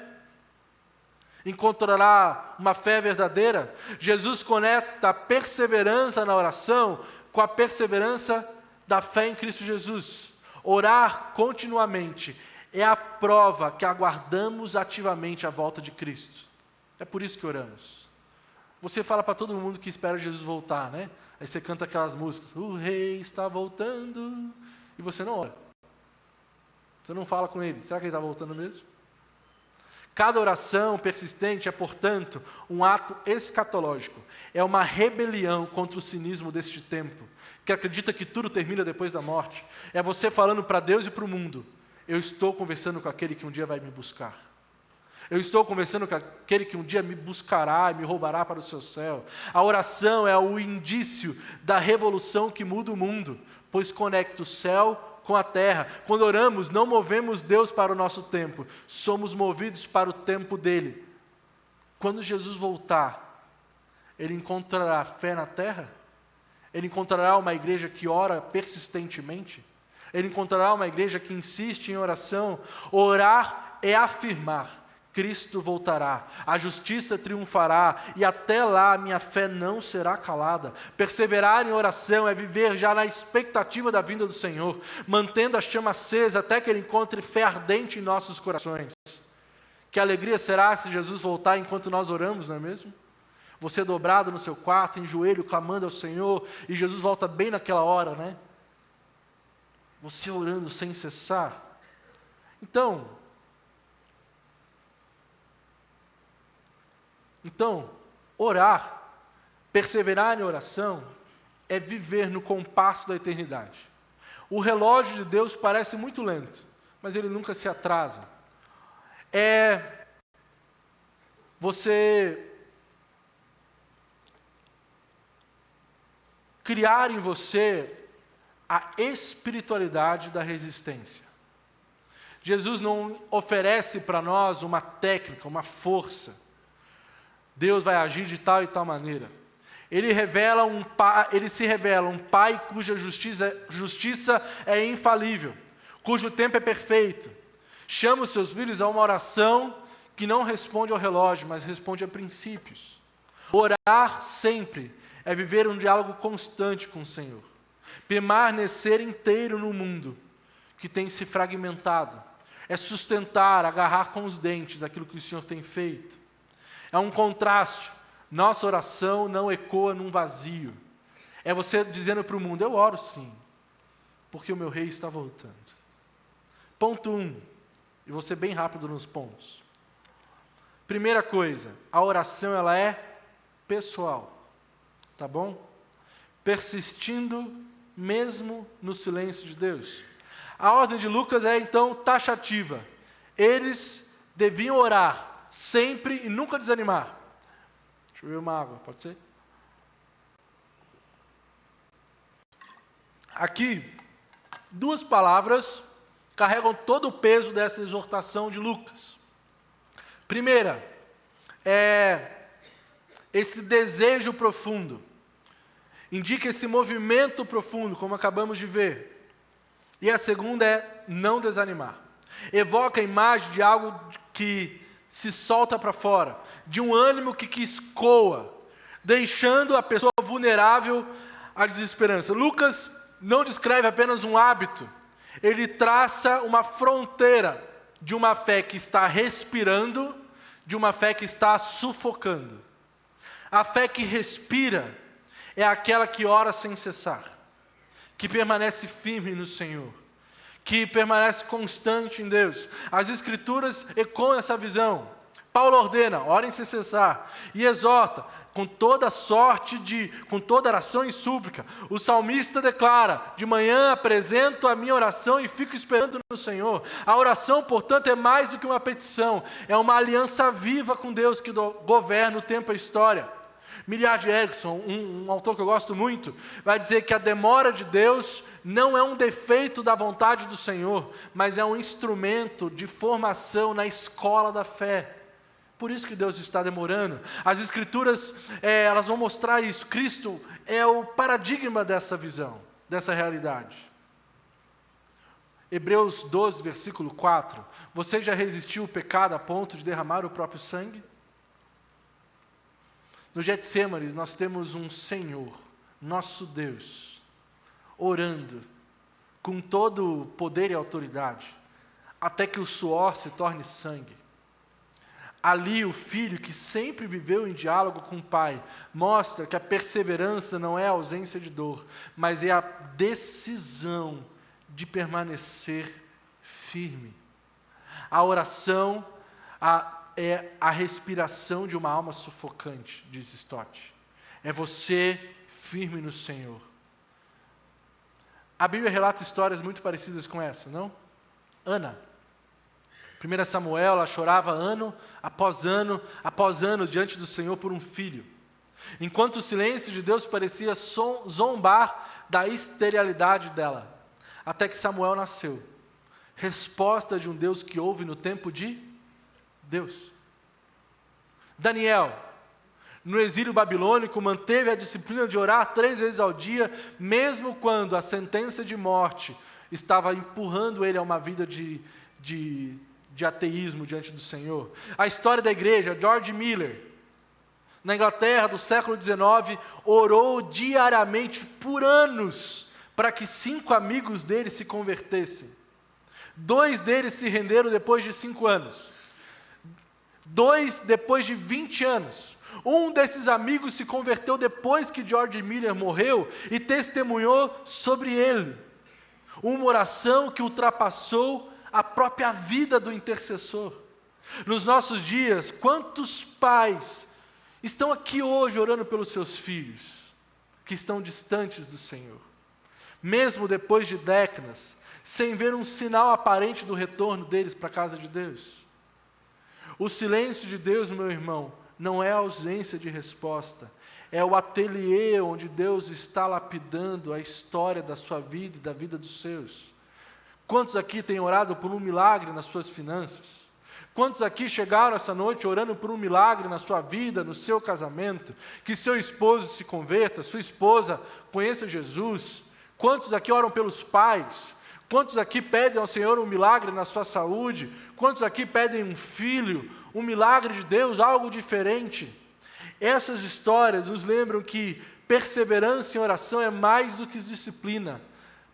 A: Encontrará uma fé verdadeira? Jesus conecta a perseverança na oração com a perseverança da fé em Cristo Jesus. Orar continuamente é a prova que aguardamos ativamente a volta de Cristo. É por isso que oramos. Você fala para todo mundo que espera Jesus voltar, né? Aí você canta aquelas músicas, o rei está voltando, e você não ora. Você não fala com ele, será que ele está voltando mesmo? Cada oração persistente é, portanto, um ato escatológico. É uma rebelião contra o cinismo deste tempo, que acredita que tudo termina depois da morte. É você falando para Deus e para o mundo, eu estou conversando com aquele que um dia vai me buscar. Eu estou conversando com aquele que um dia me buscará e me roubará para o seu céu. A oração é o indício da revolução que muda o mundo, pois conecta o céu com a terra. Quando oramos, não movemos Deus para o nosso tempo, somos movidos para o tempo dele. Quando Jesus voltar, Ele encontrará fé na terra? Ele encontrará uma igreja que ora persistentemente? Ele encontrará uma igreja que insiste em oração? Orar é afirmar: Cristo voltará, a justiça triunfará, e até lá a minha fé não será calada. Perseverar em oração é viver já na expectativa da vinda do Senhor, mantendo a chama acesa até que Ele encontre fé ardente em nossos corações. Que alegria será se Jesus voltar enquanto nós oramos, não é mesmo? Você dobrado no seu quarto, em joelho, clamando ao Senhor, e Jesus volta bem naquela hora, né? Você orando sem cessar. Então, orar, perseverar em oração, é viver no compasso da eternidade. O relógio de Deus parece muito lento, mas ele nunca se atrasa. É você criar em você a espiritualidade da resistência. Jesus não oferece para nós uma técnica, uma força. Deus vai agir de tal e tal maneira. Ele se revela um Pai cuja justiça é infalível, cujo tempo é perfeito. Chama os seus filhos a uma oração que não responde ao relógio, mas responde a princípios. Orar sempre é viver um diálogo constante com o Senhor. Permanecer inteiro no mundo que tem se fragmentado. É sustentar, agarrar com os dentes aquilo que o Senhor tem feito. É um contraste. Nossa oração não ecoa num vazio. É você dizendo para o mundo, eu oro sim, porque o meu rei está voltando. Ponto 1, e vou ser bem rápido nos pontos. Primeira coisa, a oração ela é pessoal, tá bom? Persistindo mesmo no silêncio de Deus. A ordem de Lucas é então taxativa. Eles deviam orar sempre e nunca desanimar. Deixa eu ver uma água, pode ser? Aqui, 2 palavras carregam todo o peso dessa exortação de Lucas. Primeira, é esse desejo profundo. Indica esse movimento profundo, como acabamos de ver. E a segunda é não desanimar. Evoca a imagem de algo que se solta para fora, de um ânimo que escoa, deixando a pessoa vulnerável à desesperança. Lucas não descreve apenas um hábito, ele traça uma fronteira de uma fé que está respirando, de uma fé que está sufocando. A fé que respira é aquela que ora sem cessar, que permanece firme no Senhor, que permanece constante em Deus. As Escrituras ecoam essa visão. Paulo ordena, orem sem cessar, e exorta, com toda com toda oração e súplica. O salmista declara, de manhã apresento a minha oração e fico esperando no Senhor. A oração, portanto, é mais do que uma petição, é uma aliança viva com Deus que governa o tempo e a história. Millard Erickson, um autor que eu gosto muito, vai dizer que a demora de Deus não é um defeito da vontade do Senhor, mas é um instrumento de formação na escola da fé. Por isso que Deus está demorando. As Escrituras, elas vão mostrar isso. Cristo é o paradigma dessa visão, dessa realidade. Hebreus 12, versículo 4. Você já resistiu ao pecado a ponto de derramar o próprio sangue? No Getsêmani, nós temos um Senhor, nosso Deus, orando com todo o poder e autoridade, até que o suor se torne sangue. Ali o filho, que sempre viveu em diálogo com o Pai, mostra que a perseverança não é a ausência de dor, mas é a decisão de permanecer firme. A oração é a respiração de uma alma sufocante, diz Stott. É você firme no Senhor. A Bíblia relata histórias muito parecidas com essa, não? Ana. 1 Samuel, ela chorava ano após ano diante do Senhor por um filho. Enquanto o silêncio de Deus parecia zombar da esterilidade dela. Até que Samuel nasceu. Resposta de um Deus que ouve no tempo de Deus. Daniel, no exílio babilônico, manteve a disciplina de orar 3 vezes ao dia, mesmo quando a sentença de morte estava empurrando ele a uma vida de ateísmo diante do Senhor. A história da igreja, George Miller, na Inglaterra do século XIX, orou diariamente por anos para que 5 amigos dele se convertessem. 2 deles se renderam depois de 5 anos. 2 depois de 20 anos. Um desses amigos se converteu depois que George Miller morreu e testemunhou sobre ele. Uma oração que ultrapassou a própria vida do intercessor. Nos nossos dias, quantos pais estão aqui hoje orando pelos seus filhos? que estão distantes do Senhor. Mesmo depois de décadas, sem ver um sinal aparente do retorno deles para a casa de Deus. O silêncio de Deus, meu irmão, não é a ausência de resposta, é o ateliê onde Deus está lapidando a história da sua vida e da vida dos seus. Quantos aqui têm orado por um milagre nas suas finanças? Quantos aqui chegaram essa noite orando por um milagre na sua vida, no seu casamento? Que seu esposo se converta, sua esposa conheça Jesus? Quantos aqui oram pelos pais? Quantos aqui pedem ao Senhor um milagre na sua saúde? Quantos aqui pedem um filho, um milagre de Deus, algo diferente? Essas histórias nos lembram que perseverança em oração é mais do que disciplina.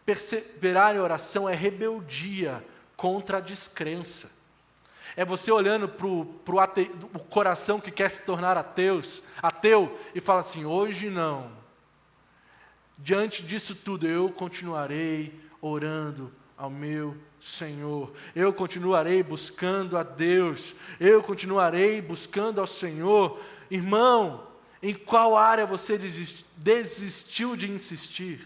A: Perseverar em oração é rebeldia contra a descrença. É você olhando para o coração que quer se tornar ateu, e fala assim, hoje não. Diante disso tudo, eu continuarei orando ao meu Senhor. Eu continuarei buscando a Deus. Eu continuarei buscando ao Senhor. Irmão, em qual área você desistiu de insistir?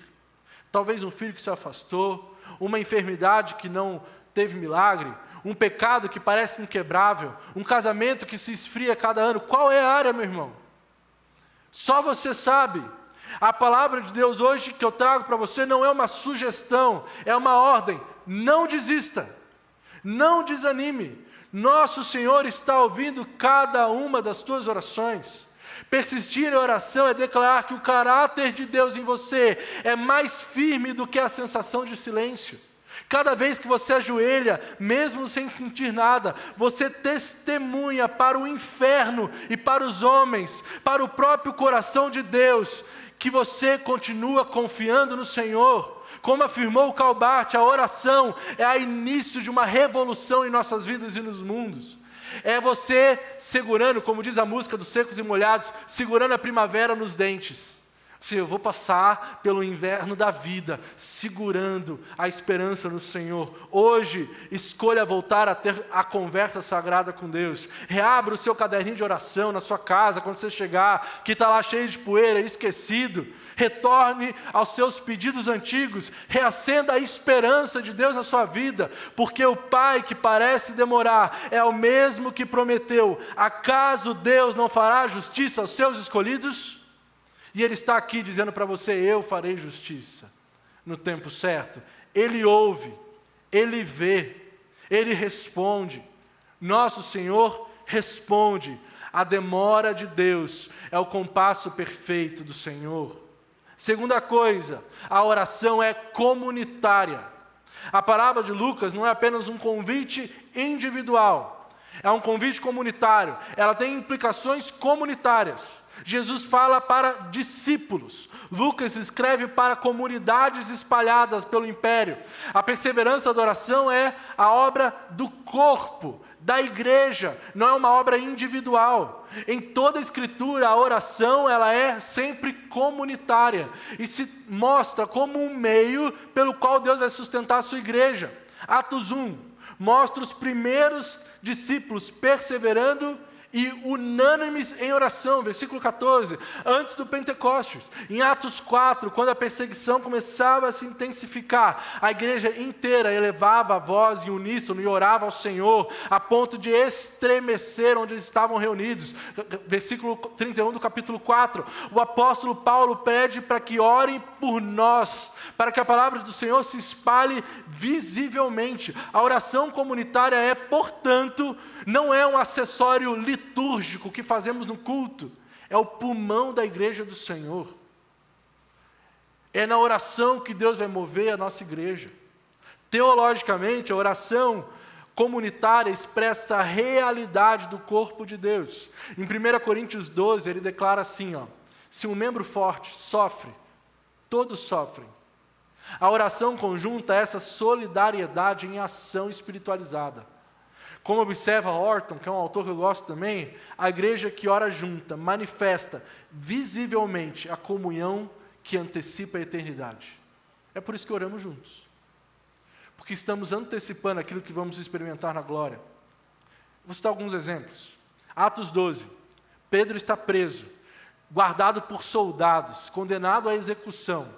A: Talvez um filho que se afastou, uma enfermidade que não teve milagre, um pecado que parece inquebrável, um casamento que se esfria cada ano. Qual é a área, meu irmão? Só você sabe. A palavra de Deus hoje que eu trago para você não é uma sugestão, é uma ordem. Não desista, não desanime. Nosso Senhor está ouvindo cada uma das tuas orações. Persistir em oração é declarar que o caráter de Deus em você é mais firme do que a sensação de silêncio. Cada vez que você ajoelha, mesmo sem sentir nada, você testemunha para o inferno e para os homens, para o próprio coração de Deus, que você continua confiando no Senhor. Como afirmou o Calbart, a oração é o início de uma revolução em nossas vidas e nos mundos. É você segurando, como diz a música dos Secos e Molhados, segurando a primavera nos dentes. Sim, eu vou passar pelo inverno da vida, segurando a esperança no Senhor. Hoje, escolha voltar a ter a conversa sagrada com Deus. Reabra o seu caderninho de oração na sua casa, quando você chegar, que está lá cheio de poeira, esquecido. Retorne aos seus pedidos antigos, reacenda a esperança de Deus na sua vida, porque o Pai que parece demorar é o mesmo que prometeu. Acaso Deus não fará justiça aos seus escolhidos? E Ele está aqui dizendo para você, eu farei justiça no tempo certo. Ele ouve, Ele vê, Ele responde. Nosso Senhor responde. A demora de Deus é o compasso perfeito do Senhor. Segunda coisa, a oração é comunitária. A parábola de Lucas não é apenas um convite individual, é um convite comunitário. Ela tem implicações comunitárias. Jesus fala para discípulos. Lucas escreve para comunidades espalhadas pelo império. A perseverança da oração é a obra do corpo, da igreja, não é uma obra individual. Em toda a Escritura, a oração ela é sempre comunitária e se mostra como um meio pelo qual Deus vai sustentar a sua igreja. Atos 1 mostra os primeiros discípulos perseverando e unânimes em oração, versículo 14, antes do Pentecostes. Em Atos 4, quando a perseguição começava a se intensificar, a igreja inteira elevava a voz em uníssono e orava ao Senhor, a ponto de estremecer onde eles estavam reunidos. Versículo 31 do capítulo 4, o apóstolo Paulo pede para que orem por nós, para que a palavra do Senhor se espalhe visivelmente. A oração comunitária é, portanto, não é um acessório litúrgico que fazemos no culto, é o pulmão da igreja do Senhor. É na oração que Deus vai mover a nossa igreja. Teologicamente, a oração comunitária expressa a realidade do corpo de Deus. Em 1 Coríntios 12, ele declara assim, se um membro forte sofre, todos sofrem. A oração conjunta é essa solidariedade em ação espiritualizada. Como observa Horton, que é um autor que eu gosto também, a igreja que ora junta manifesta visivelmente a comunhão que antecipa a eternidade. É por isso que oramos juntos. Porque estamos antecipando aquilo que vamos experimentar na glória. Vou citar alguns exemplos. Atos 12. Pedro está preso. guardado por soldados, condenado à execução.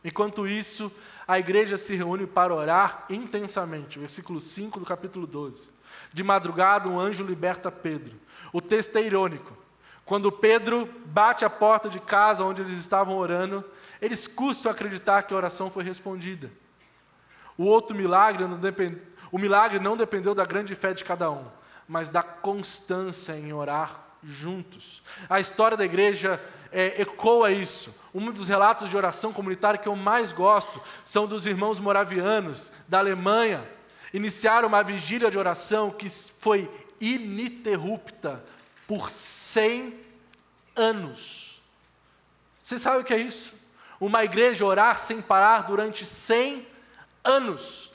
A: Enquanto isso, a igreja se reúne para orar intensamente. Versículo 5 do capítulo 12. De madrugada, um anjo liberta Pedro. O texto é irônico. Quando Pedro bate a porta de casa onde eles estavam orando, eles custam acreditar que a oração foi respondida. O milagre não dependeu da grande fé de cada um, mas da constância em orar juntos. A história da igreja ecoa isso. Um dos relatos de oração comunitária que eu mais gosto são dos irmãos moravianos, da Alemanha. Iniciaram uma vigília de oração que foi ininterrupta por 100 anos. Vocês sabem o que é isso? Uma igreja orar sem parar durante 100 anos.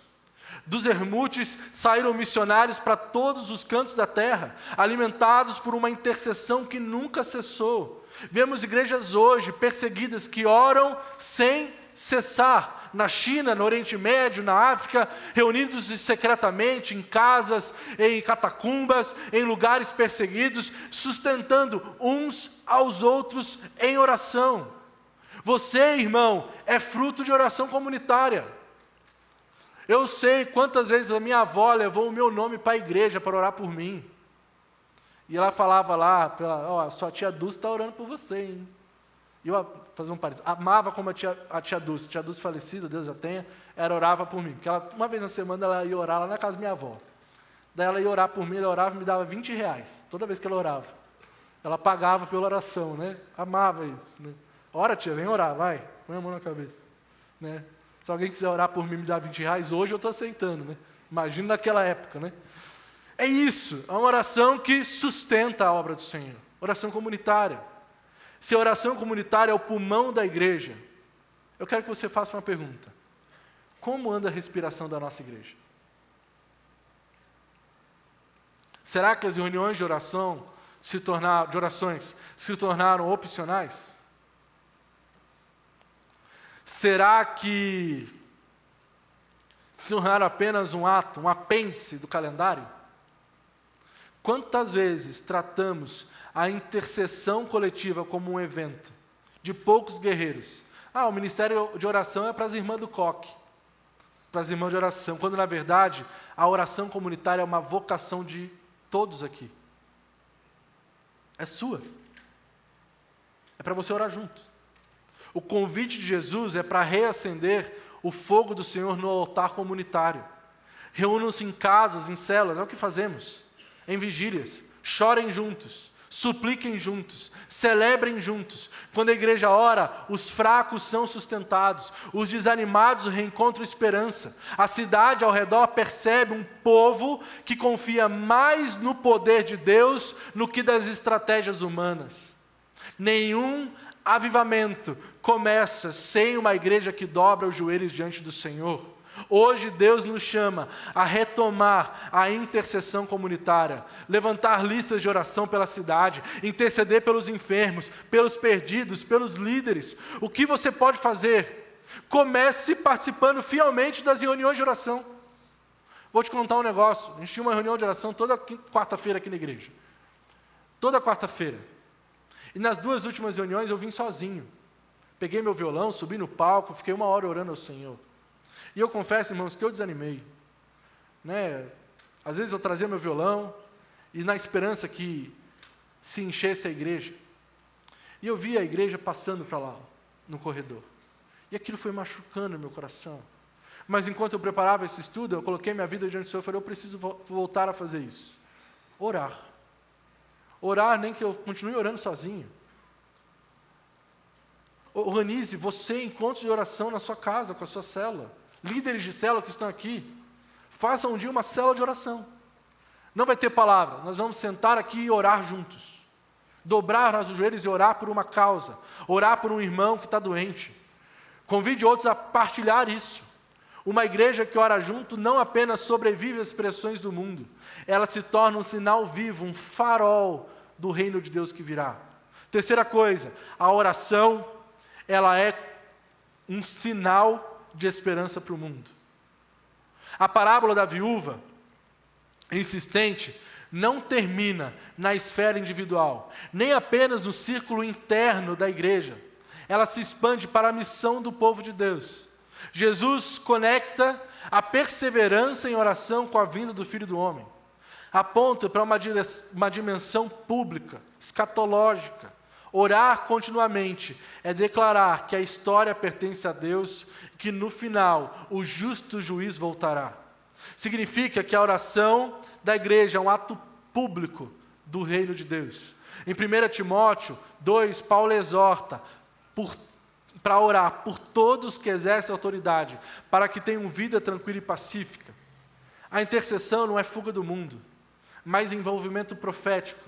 A: Dos ermutes saíram missionários para todos os cantos da terra, alimentados por uma intercessão que nunca cessou. Vemos igrejas hoje perseguidas que oram sem cessar. Na China, no Oriente Médio, na África, reunidos secretamente em casas, em catacumbas, em lugares perseguidos, sustentando uns aos outros em oração. Você, irmão, é fruto de oração comunitária. Eu sei quantas vezes a minha avó levou o meu nome para a igreja para orar por mim. E ela falava lá, sua tia Dulce está orando por você, hein? E eu, fazer um parênteses, amava como a tia Dulce falecida, Deus a tenha, ela orava por mim. Porque uma vez na semana ela ia orar lá na casa da minha avó. Daí ela ia orar por mim, ela orava e me dava R$20, toda vez que ela orava. Ela pagava pela oração, né? Amava isso, né? Ora, tia, vem orar, vai, põe a mão na cabeça, né? Se alguém quiser orar por mim e me dar R$20, hoje eu estou aceitando, né? Imagina naquela época, né? É isso, é uma oração que sustenta a obra do Senhor. Oração comunitária. Se a oração comunitária é o pulmão da igreja, eu quero que você faça uma pergunta. Como anda a respiração da nossa igreja? Será que as reuniões de orações se tornaram opcionais? Será que se tornaram apenas um ato, um apêndice do calendário? Quantas vezes tratamos a intercessão coletiva como um evento de poucos guerreiros? O ministério de oração é para as irmãs do coque, para as irmãs de oração, quando na verdade a oração comunitária é uma vocação de todos aqui. É sua. É para você orar junto. O convite de Jesus é para reacender o fogo do Senhor no altar comunitário. Reúnam-se em casas, em células, é o que fazemos. Em vigílias, chorem juntos, supliquem juntos, celebrem juntos. Quando a igreja ora, os fracos são sustentados, os desanimados reencontram esperança. A cidade ao redor percebe um povo que confia mais no poder de Deus no que das estratégias humanas. Nenhum avivamento começa sem uma igreja que dobra os joelhos diante do Senhor. Hoje Deus nos chama a retomar a intercessão comunitária, levantar listas de oração pela cidade, interceder pelos enfermos, pelos perdidos, pelos líderes. O que você pode fazer? Comece participando fielmente das reuniões de oração. Vou te contar um negócio. A gente tinha uma reunião de oração toda quarta-feira aqui na igreja. Toda quarta-feira. E nas 2 últimas reuniões eu vim sozinho. Peguei meu violão, subi no palco, fiquei 1 hora orando ao Senhor. E eu confesso, irmãos, que eu desanimei. Às vezes eu trazia meu violão, e na esperança que se enchesse a igreja. E eu via a igreja passando para lá, no corredor. E aquilo foi machucando o meu coração. Mas enquanto eu preparava esse estudo, eu coloquei minha vida diante do Senhor e falei, eu preciso voltar a fazer isso. Orar. Orar, nem que eu continue orando sozinho. Organize você encontros de oração na sua casa, com a sua célula. Líderes de célula que estão aqui, façam um dia uma célula de oração. Não vai ter palavra, nós vamos sentar aqui e orar juntos. Dobrar nossos joelhos e orar por uma causa. Orar por um irmão que está doente. Convide outros a partilhar isso. Uma igreja que ora junto não apenas sobrevive às pressões do mundo, ela se torna um sinal vivo, um farol do reino de Deus que virá. Terceira coisa, a oração, ela é um sinal de esperança para o mundo. A parábola da viúva, insistente, não termina na esfera individual, nem apenas no círculo interno da igreja. Ela se expande para a missão do povo de Deus. Jesus conecta a perseverança em oração com a vinda do Filho do Homem. Aponta para uma dimensão pública, escatológica. Orar continuamente é declarar que a história pertence a Deus e que no final o justo juiz voltará. Significa que a oração da igreja é um ato público do reino de Deus. Em 1 Timóteo 2, Paulo exorta para orar por todos que exercem autoridade, para que tenham vida tranquila e pacífica. A intercessão não é fuga do mundo, mas envolvimento profético.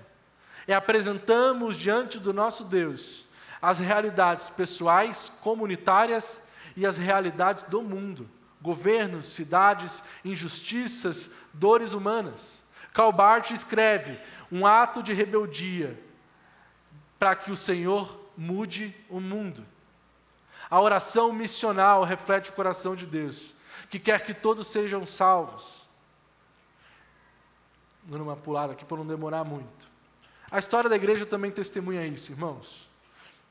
A: Apresentamos diante do nosso Deus as realidades pessoais, comunitárias e as realidades do mundo. Governos, cidades, injustiças, dores humanas. Karl Barth escreve um ato de rebeldia para que o Senhor mude o mundo. A oração missional reflete o coração de Deus, que quer que todos sejam salvos. Dando uma pulada aqui para não demorar muito. A história da igreja também testemunha isso, irmãos.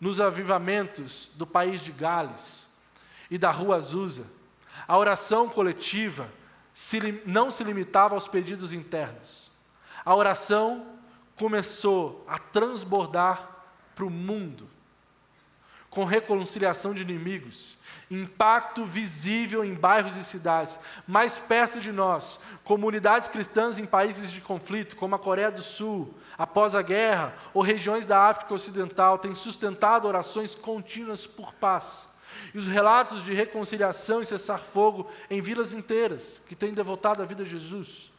A: Nos avivamentos do país de Gales e da Rua Azusa, a oração coletiva não se limitava aos pedidos internos. A oração começou a transbordar para o mundo, com reconciliação de inimigos, impacto visível em bairros e cidades, mais perto de nós, comunidades cristãs em países de conflito, como a Coreia do Sul, após a guerra, ou regiões da África Ocidental, têm sustentado orações contínuas por paz. E os relatos de reconciliação e cessar-fogo em vilas inteiras, que têm devotado a vida a Jesus.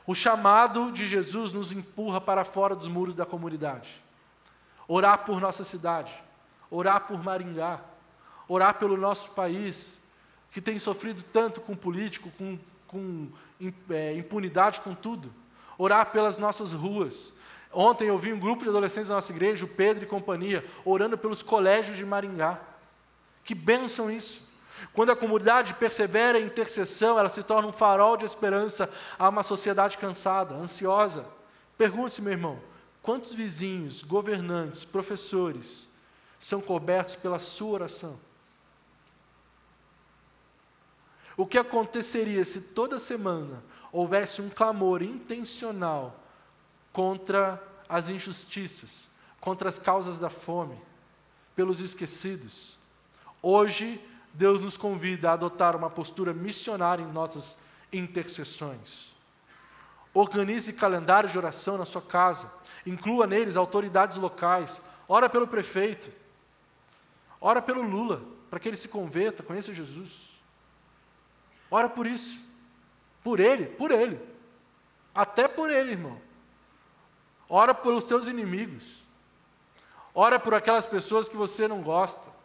A: O chamado de Jesus nos empurra para fora dos muros da comunidade. Orar por nossa cidade, orar por Maringá, orar pelo nosso país, que tem sofrido tanto com político, com impunidade, com tudo. Orar pelas nossas ruas. Ontem eu vi um grupo de adolescentes da nossa igreja, o Pedro e companhia, orando pelos colégios de Maringá. Que bênção isso! Quando a comunidade persevera em intercessão, ela se torna um farol de esperança a uma sociedade cansada, ansiosa. Pergunte-se, meu irmão, quantos vizinhos, governantes, professores são cobertos pela sua oração? O que aconteceria se toda semana houvesse um clamor intencional contra as injustiças, contra as causas da fome, pelos esquecidos? Hoje, Deus nos convida a adotar uma postura missionária em nossas intercessões. Organize calendários de oração na sua casa, inclua neles autoridades locais, ora pelo prefeito, ora pelo Lula, para que ele se converta, conheça Jesus. Ora por isso, por ele, até por ele, irmão. Ora pelos seus inimigos, ora por aquelas pessoas que você não gosta,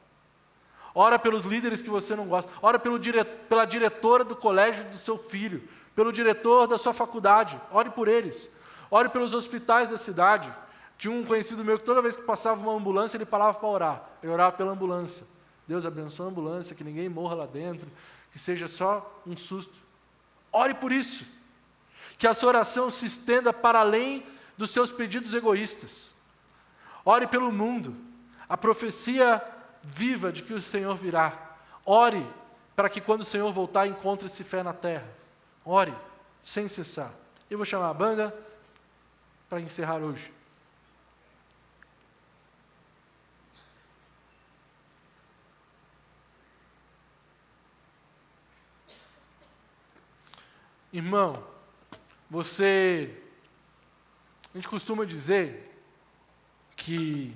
A: ora pelos líderes que você não gosta, ora pela diretora do colégio do seu filho, pelo diretor da sua faculdade, ore por eles, ore pelos hospitais da cidade. Tinha um conhecido meu que toda vez que passava uma ambulância, ele parava para orar, ele orava pela ambulância. Deus abençoe a ambulância, que ninguém morra lá dentro, que seja só um susto. Ore por isso, que a sua oração se estenda para além dos seus pedidos egoístas. Ore pelo mundo, a profecia viva de que o Senhor virá. Ore para que quando o Senhor voltar, encontre-se fé na terra. Ore sem cessar. Eu vou chamar a banda para encerrar hoje. Irmão, a gente costuma dizer que,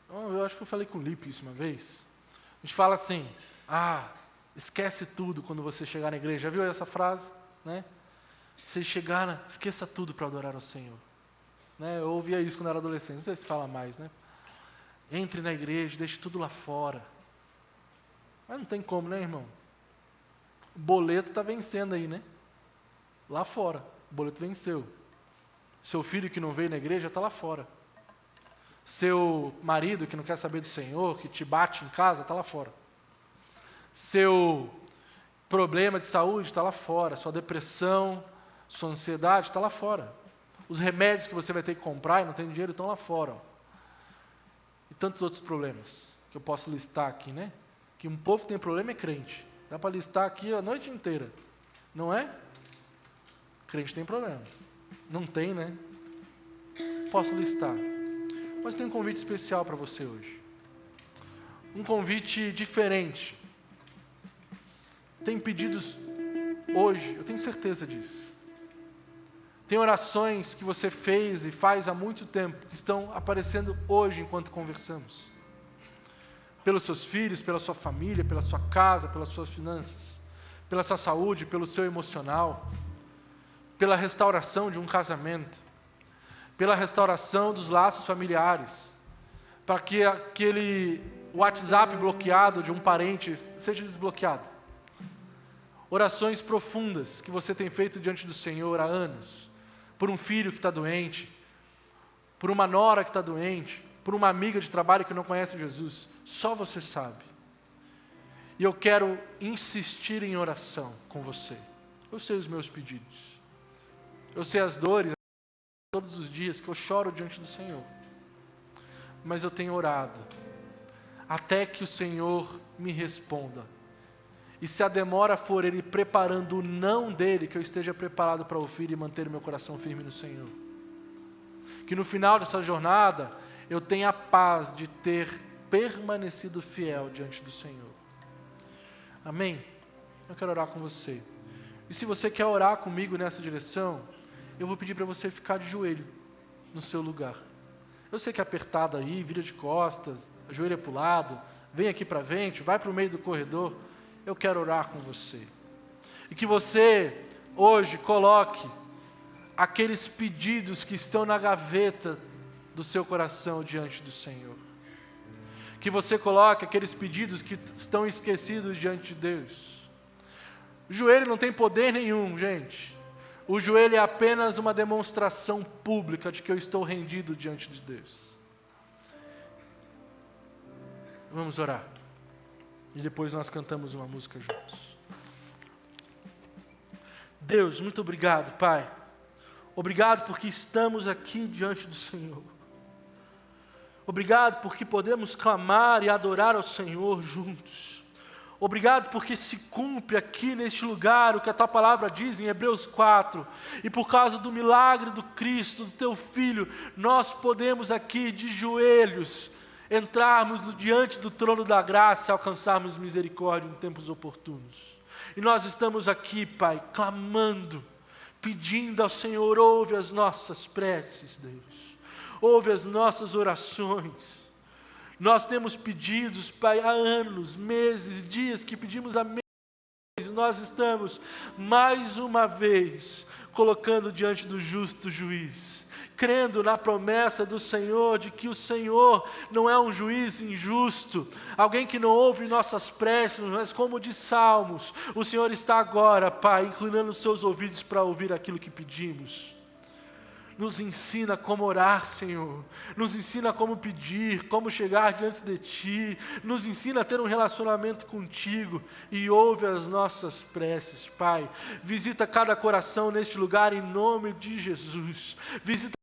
A: eu acho que eu falei com o Lipe isso uma vez, a gente fala assim, esquece tudo quando você chegar na igreja, já viu essa frase? Né? Você chegar, esqueça tudo para adorar ao Senhor. Né? Eu ouvia isso quando era adolescente, não sei se fala mais, né? Entre na igreja, deixe tudo lá fora. Mas não tem como, né, irmão? O boleto está vencendo aí, né? Lá fora, o boleto venceu. Seu filho que não veio na igreja está lá fora. Seu marido que não quer saber do Senhor, que te bate em casa, está lá fora. Seu problema de saúde está lá fora, sua depressão, sua ansiedade está lá fora. Os remédios que você vai ter que comprar e não tem dinheiro estão lá fora. Ó. E tantos outros problemas que eu posso listar aqui, né? Que um povo que tem problema é crente. Dá para listar aqui a noite inteira. Não é? Crente tem problema. Não tem, né? Posso listar. Mas tem um convite especial para você hoje. Um convite diferente. Tem pedidos hoje, eu tenho certeza disso. Tem orações que você fez e faz há muito tempo, que estão aparecendo hoje enquanto conversamos. Pelos seus filhos, pela sua família, pela sua casa, pelas suas finanças, pela sua saúde, pelo seu emocional, pela restauração de um casamento, pela restauração dos laços familiares, para que aquele WhatsApp bloqueado de um parente seja desbloqueado. Orações profundas que você tem feito diante do Senhor há anos, por um filho que está doente, por uma nora que está doente, por uma amiga de trabalho que não conhece Jesus, só você sabe. E eu quero insistir em oração com você. Eu sei os meus pedidos, eu sei as dores, todos os dias que eu choro diante do Senhor, mas eu tenho orado, até que o Senhor me responda. E se a demora for Ele preparando o não dEle, que eu esteja preparado para ouvir e manter o meu coração firme no Senhor. Que no final dessa jornada, eu tenha a paz de ter permanecido fiel diante do Senhor. Amém? Eu quero orar com você. E se você quer orar comigo nessa direção, eu vou pedir para você ficar de joelho no seu lugar. Eu sei que é apertado aí, vira de costas, joelho para o lado, vem aqui para frente, vai para o meio do corredor. Eu quero orar com você. E que você, hoje, coloque aqueles pedidos que estão na gaveta do seu coração diante do Senhor. Que você coloque aqueles pedidos que estão esquecidos diante de Deus. O joelho não tem poder nenhum, gente. O joelho é apenas uma demonstração pública de que eu estou rendido diante de Deus. Vamos orar. E depois nós cantamos uma música juntos. Deus, muito obrigado, Pai. Obrigado porque estamos aqui diante do Senhor. Obrigado porque podemos clamar e adorar ao Senhor juntos. Obrigado porque se cumpre aqui neste lugar o que a Tua Palavra diz em Hebreus 4. E por causa do milagre do Cristo, do Teu Filho, nós podemos aqui de joelhos entrarmos diante do trono da graça e alcançarmos misericórdia em tempos oportunos. E nós estamos aqui, Pai, clamando, pedindo ao Senhor, ouve as nossas preces, Deus. Ouve as nossas orações. Nós temos pedidos, Pai, há anos, meses, dias que pedimos há meses. Nós estamos, mais uma vez, colocando diante do justo juiz, crendo na promessa do Senhor, de que o Senhor não é um juiz injusto, alguém que não ouve nossas preces, mas como diz Salmos, o Senhor está agora, Pai, inclinando os seus ouvidos para ouvir aquilo que pedimos. Nos ensina como orar, Senhor. Nos ensina como pedir, como chegar diante de Ti. Nos ensina a ter um relacionamento contigo. E ouve as nossas preces, Pai. Visita cada coração neste lugar em nome de Jesus. Visita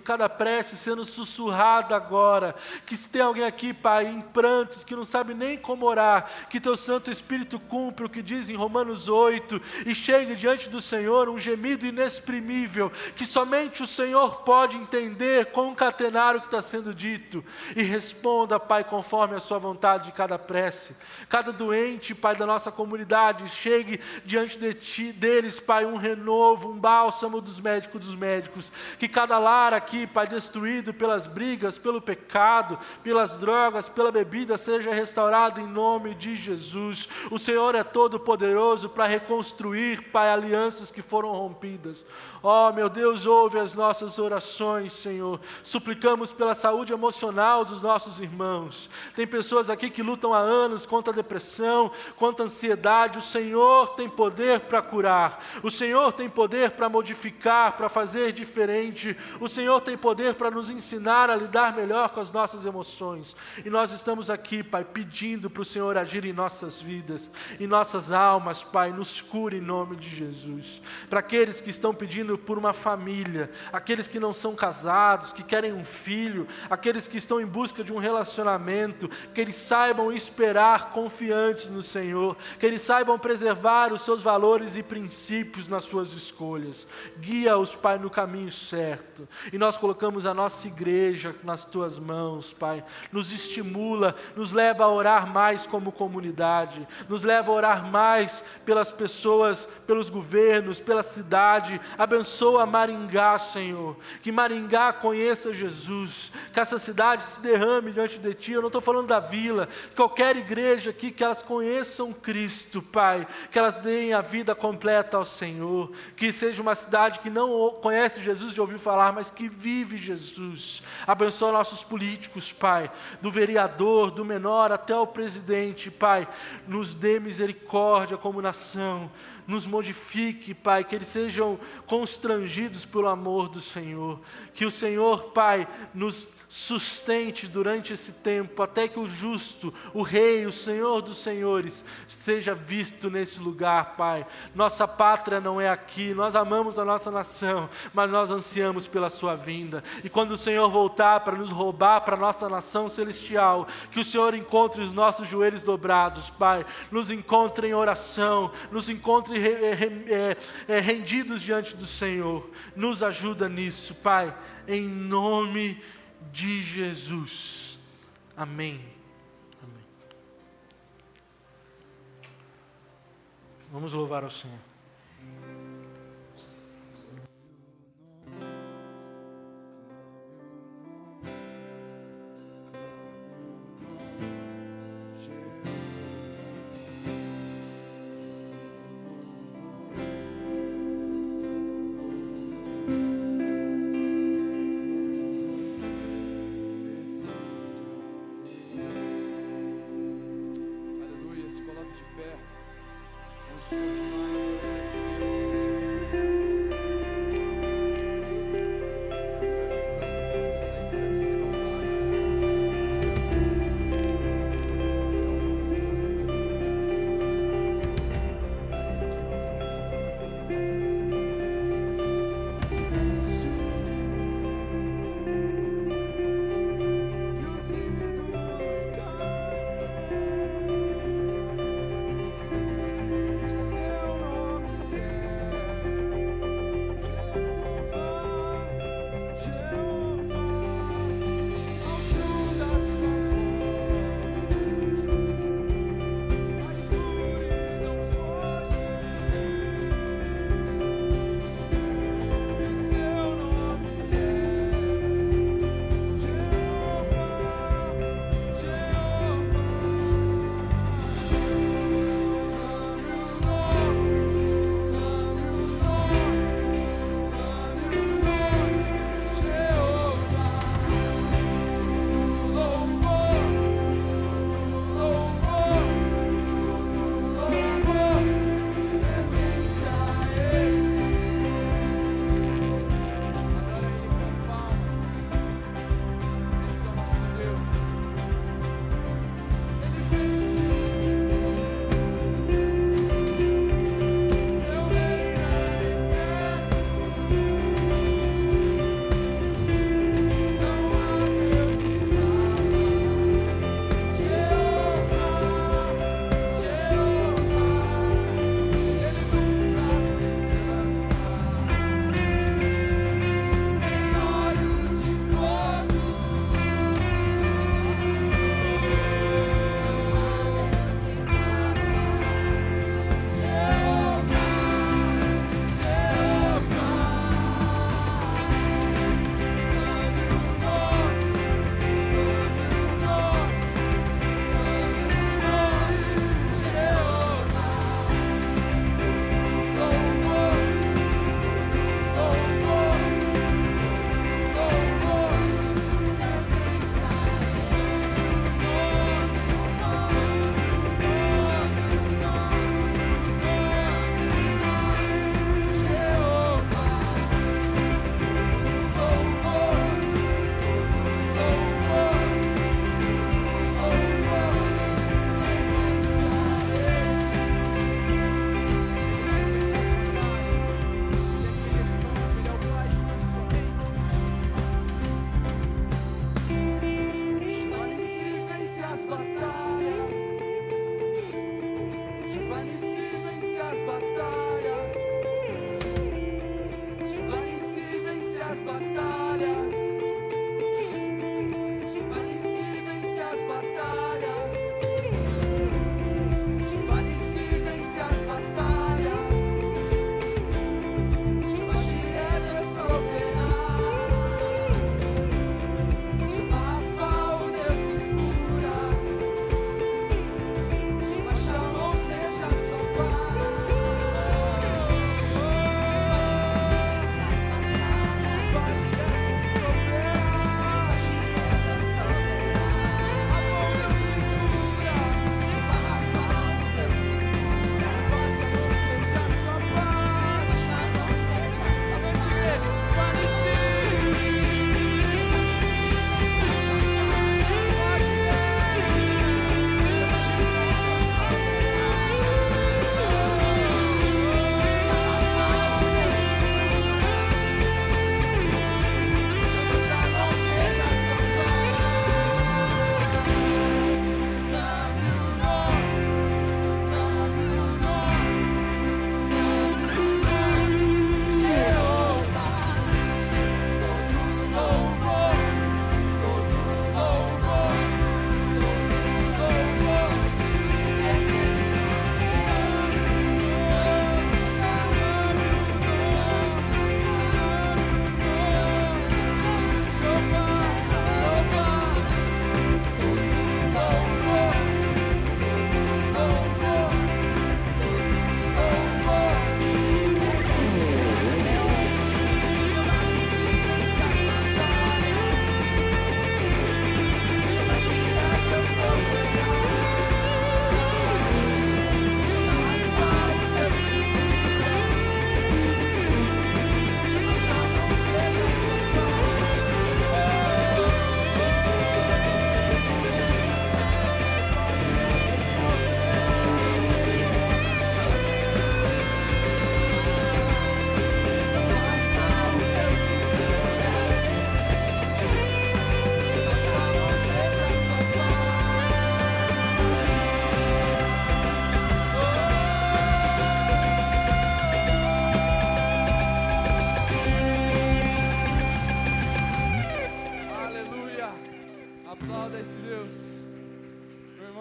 A: cada prece sendo sussurrada agora, que se tem alguém aqui, Pai, em prantos, que não sabe nem como orar, que Teu Santo Espírito cumpra o que diz em Romanos 8, e chegue diante do Senhor um gemido inexprimível, que somente o Senhor pode entender, concatenar o que está sendo dito, e responda, Pai, conforme a Sua vontade de cada prece. Cada doente, Pai, da nossa comunidade, chegue diante de Ti, deles, Pai, um renovo, um bálsamo dos médicos, que cada lar aqui, Pai, destruído pelas brigas, pelo pecado, pelas drogas, pela bebida, seja restaurado em nome de Jesus. O Senhor é todo poderoso para reconstruir, Pai, alianças que foram rompidas. Ó, meu Deus, ouve as nossas orações, Senhor. Suplicamos pela saúde emocional dos nossos irmãos. Tem pessoas aqui que lutam há anos contra a depressão, contra a ansiedade. O Senhor tem poder para curar. O Senhor tem poder para modificar, para fazer diferente. O Senhor tem poder para nos ensinar a lidar melhor com as nossas emoções. E nós estamos aqui, Pai, pedindo para o Senhor agir em nossas vidas, em nossas almas, Pai, nos cure em nome de Jesus. Para aqueles que estão pedindo por uma família, aqueles que não são casados, que querem um filho, aqueles que estão em busca de um relacionamento, que eles saibam esperar confiantes no Senhor, que eles saibam preservar os seus valores e princípios nas suas escolhas. Guia-os, Pai, no caminho certo. E nós colocamos a nossa igreja nas Tuas mãos, Pai. Nos estimula, nos leva a orar mais como comunidade, nos leva a orar mais pelas pessoas, pelos governos, pela cidade. Abençoa Maringá, Senhor. Que Maringá conheça Jesus, que essa cidade se derrame diante de Ti. Eu não estou falando da vila, qualquer igreja aqui, que elas conheçam Cristo, Pai, que elas deem a vida completa ao Senhor, que seja uma cidade que não conhece Jesus de ouvir falar, mas que vive Jesus. Abençoa nossos políticos, Pai, do vereador, do menor até o presidente, Pai, nos dê misericórdia como nação, nos modifique, Pai, que eles sejam constrangidos pelo amor do Senhor, que o Senhor, Pai, nos sustente durante esse tempo, até que o justo, o Rei, o Senhor dos Senhores, seja visto nesse lugar, Pai. Nossa pátria não é aqui, nós amamos a nossa nação, mas nós ansiamos pela sua vinda, e quando o Senhor voltar para nos roubar para a nossa nação celestial, que o Senhor encontre os nossos joelhos dobrados, Pai, nos encontre em oração, nos encontre rendidos diante do Senhor. Nos ajuda nisso, Pai, em nome de Jesus. Amém. Amém. Vamos louvar ao Senhor.
B: Aleluia, se coloque de pé. Vamos continuar adorando.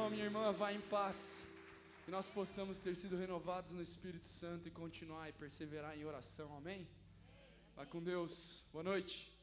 B: irmão, minha irmã, vá em paz. Que nós possamos ter sido renovados no Espírito Santo e continuar e perseverar em oração, amém? Vá com Deus, boa noite.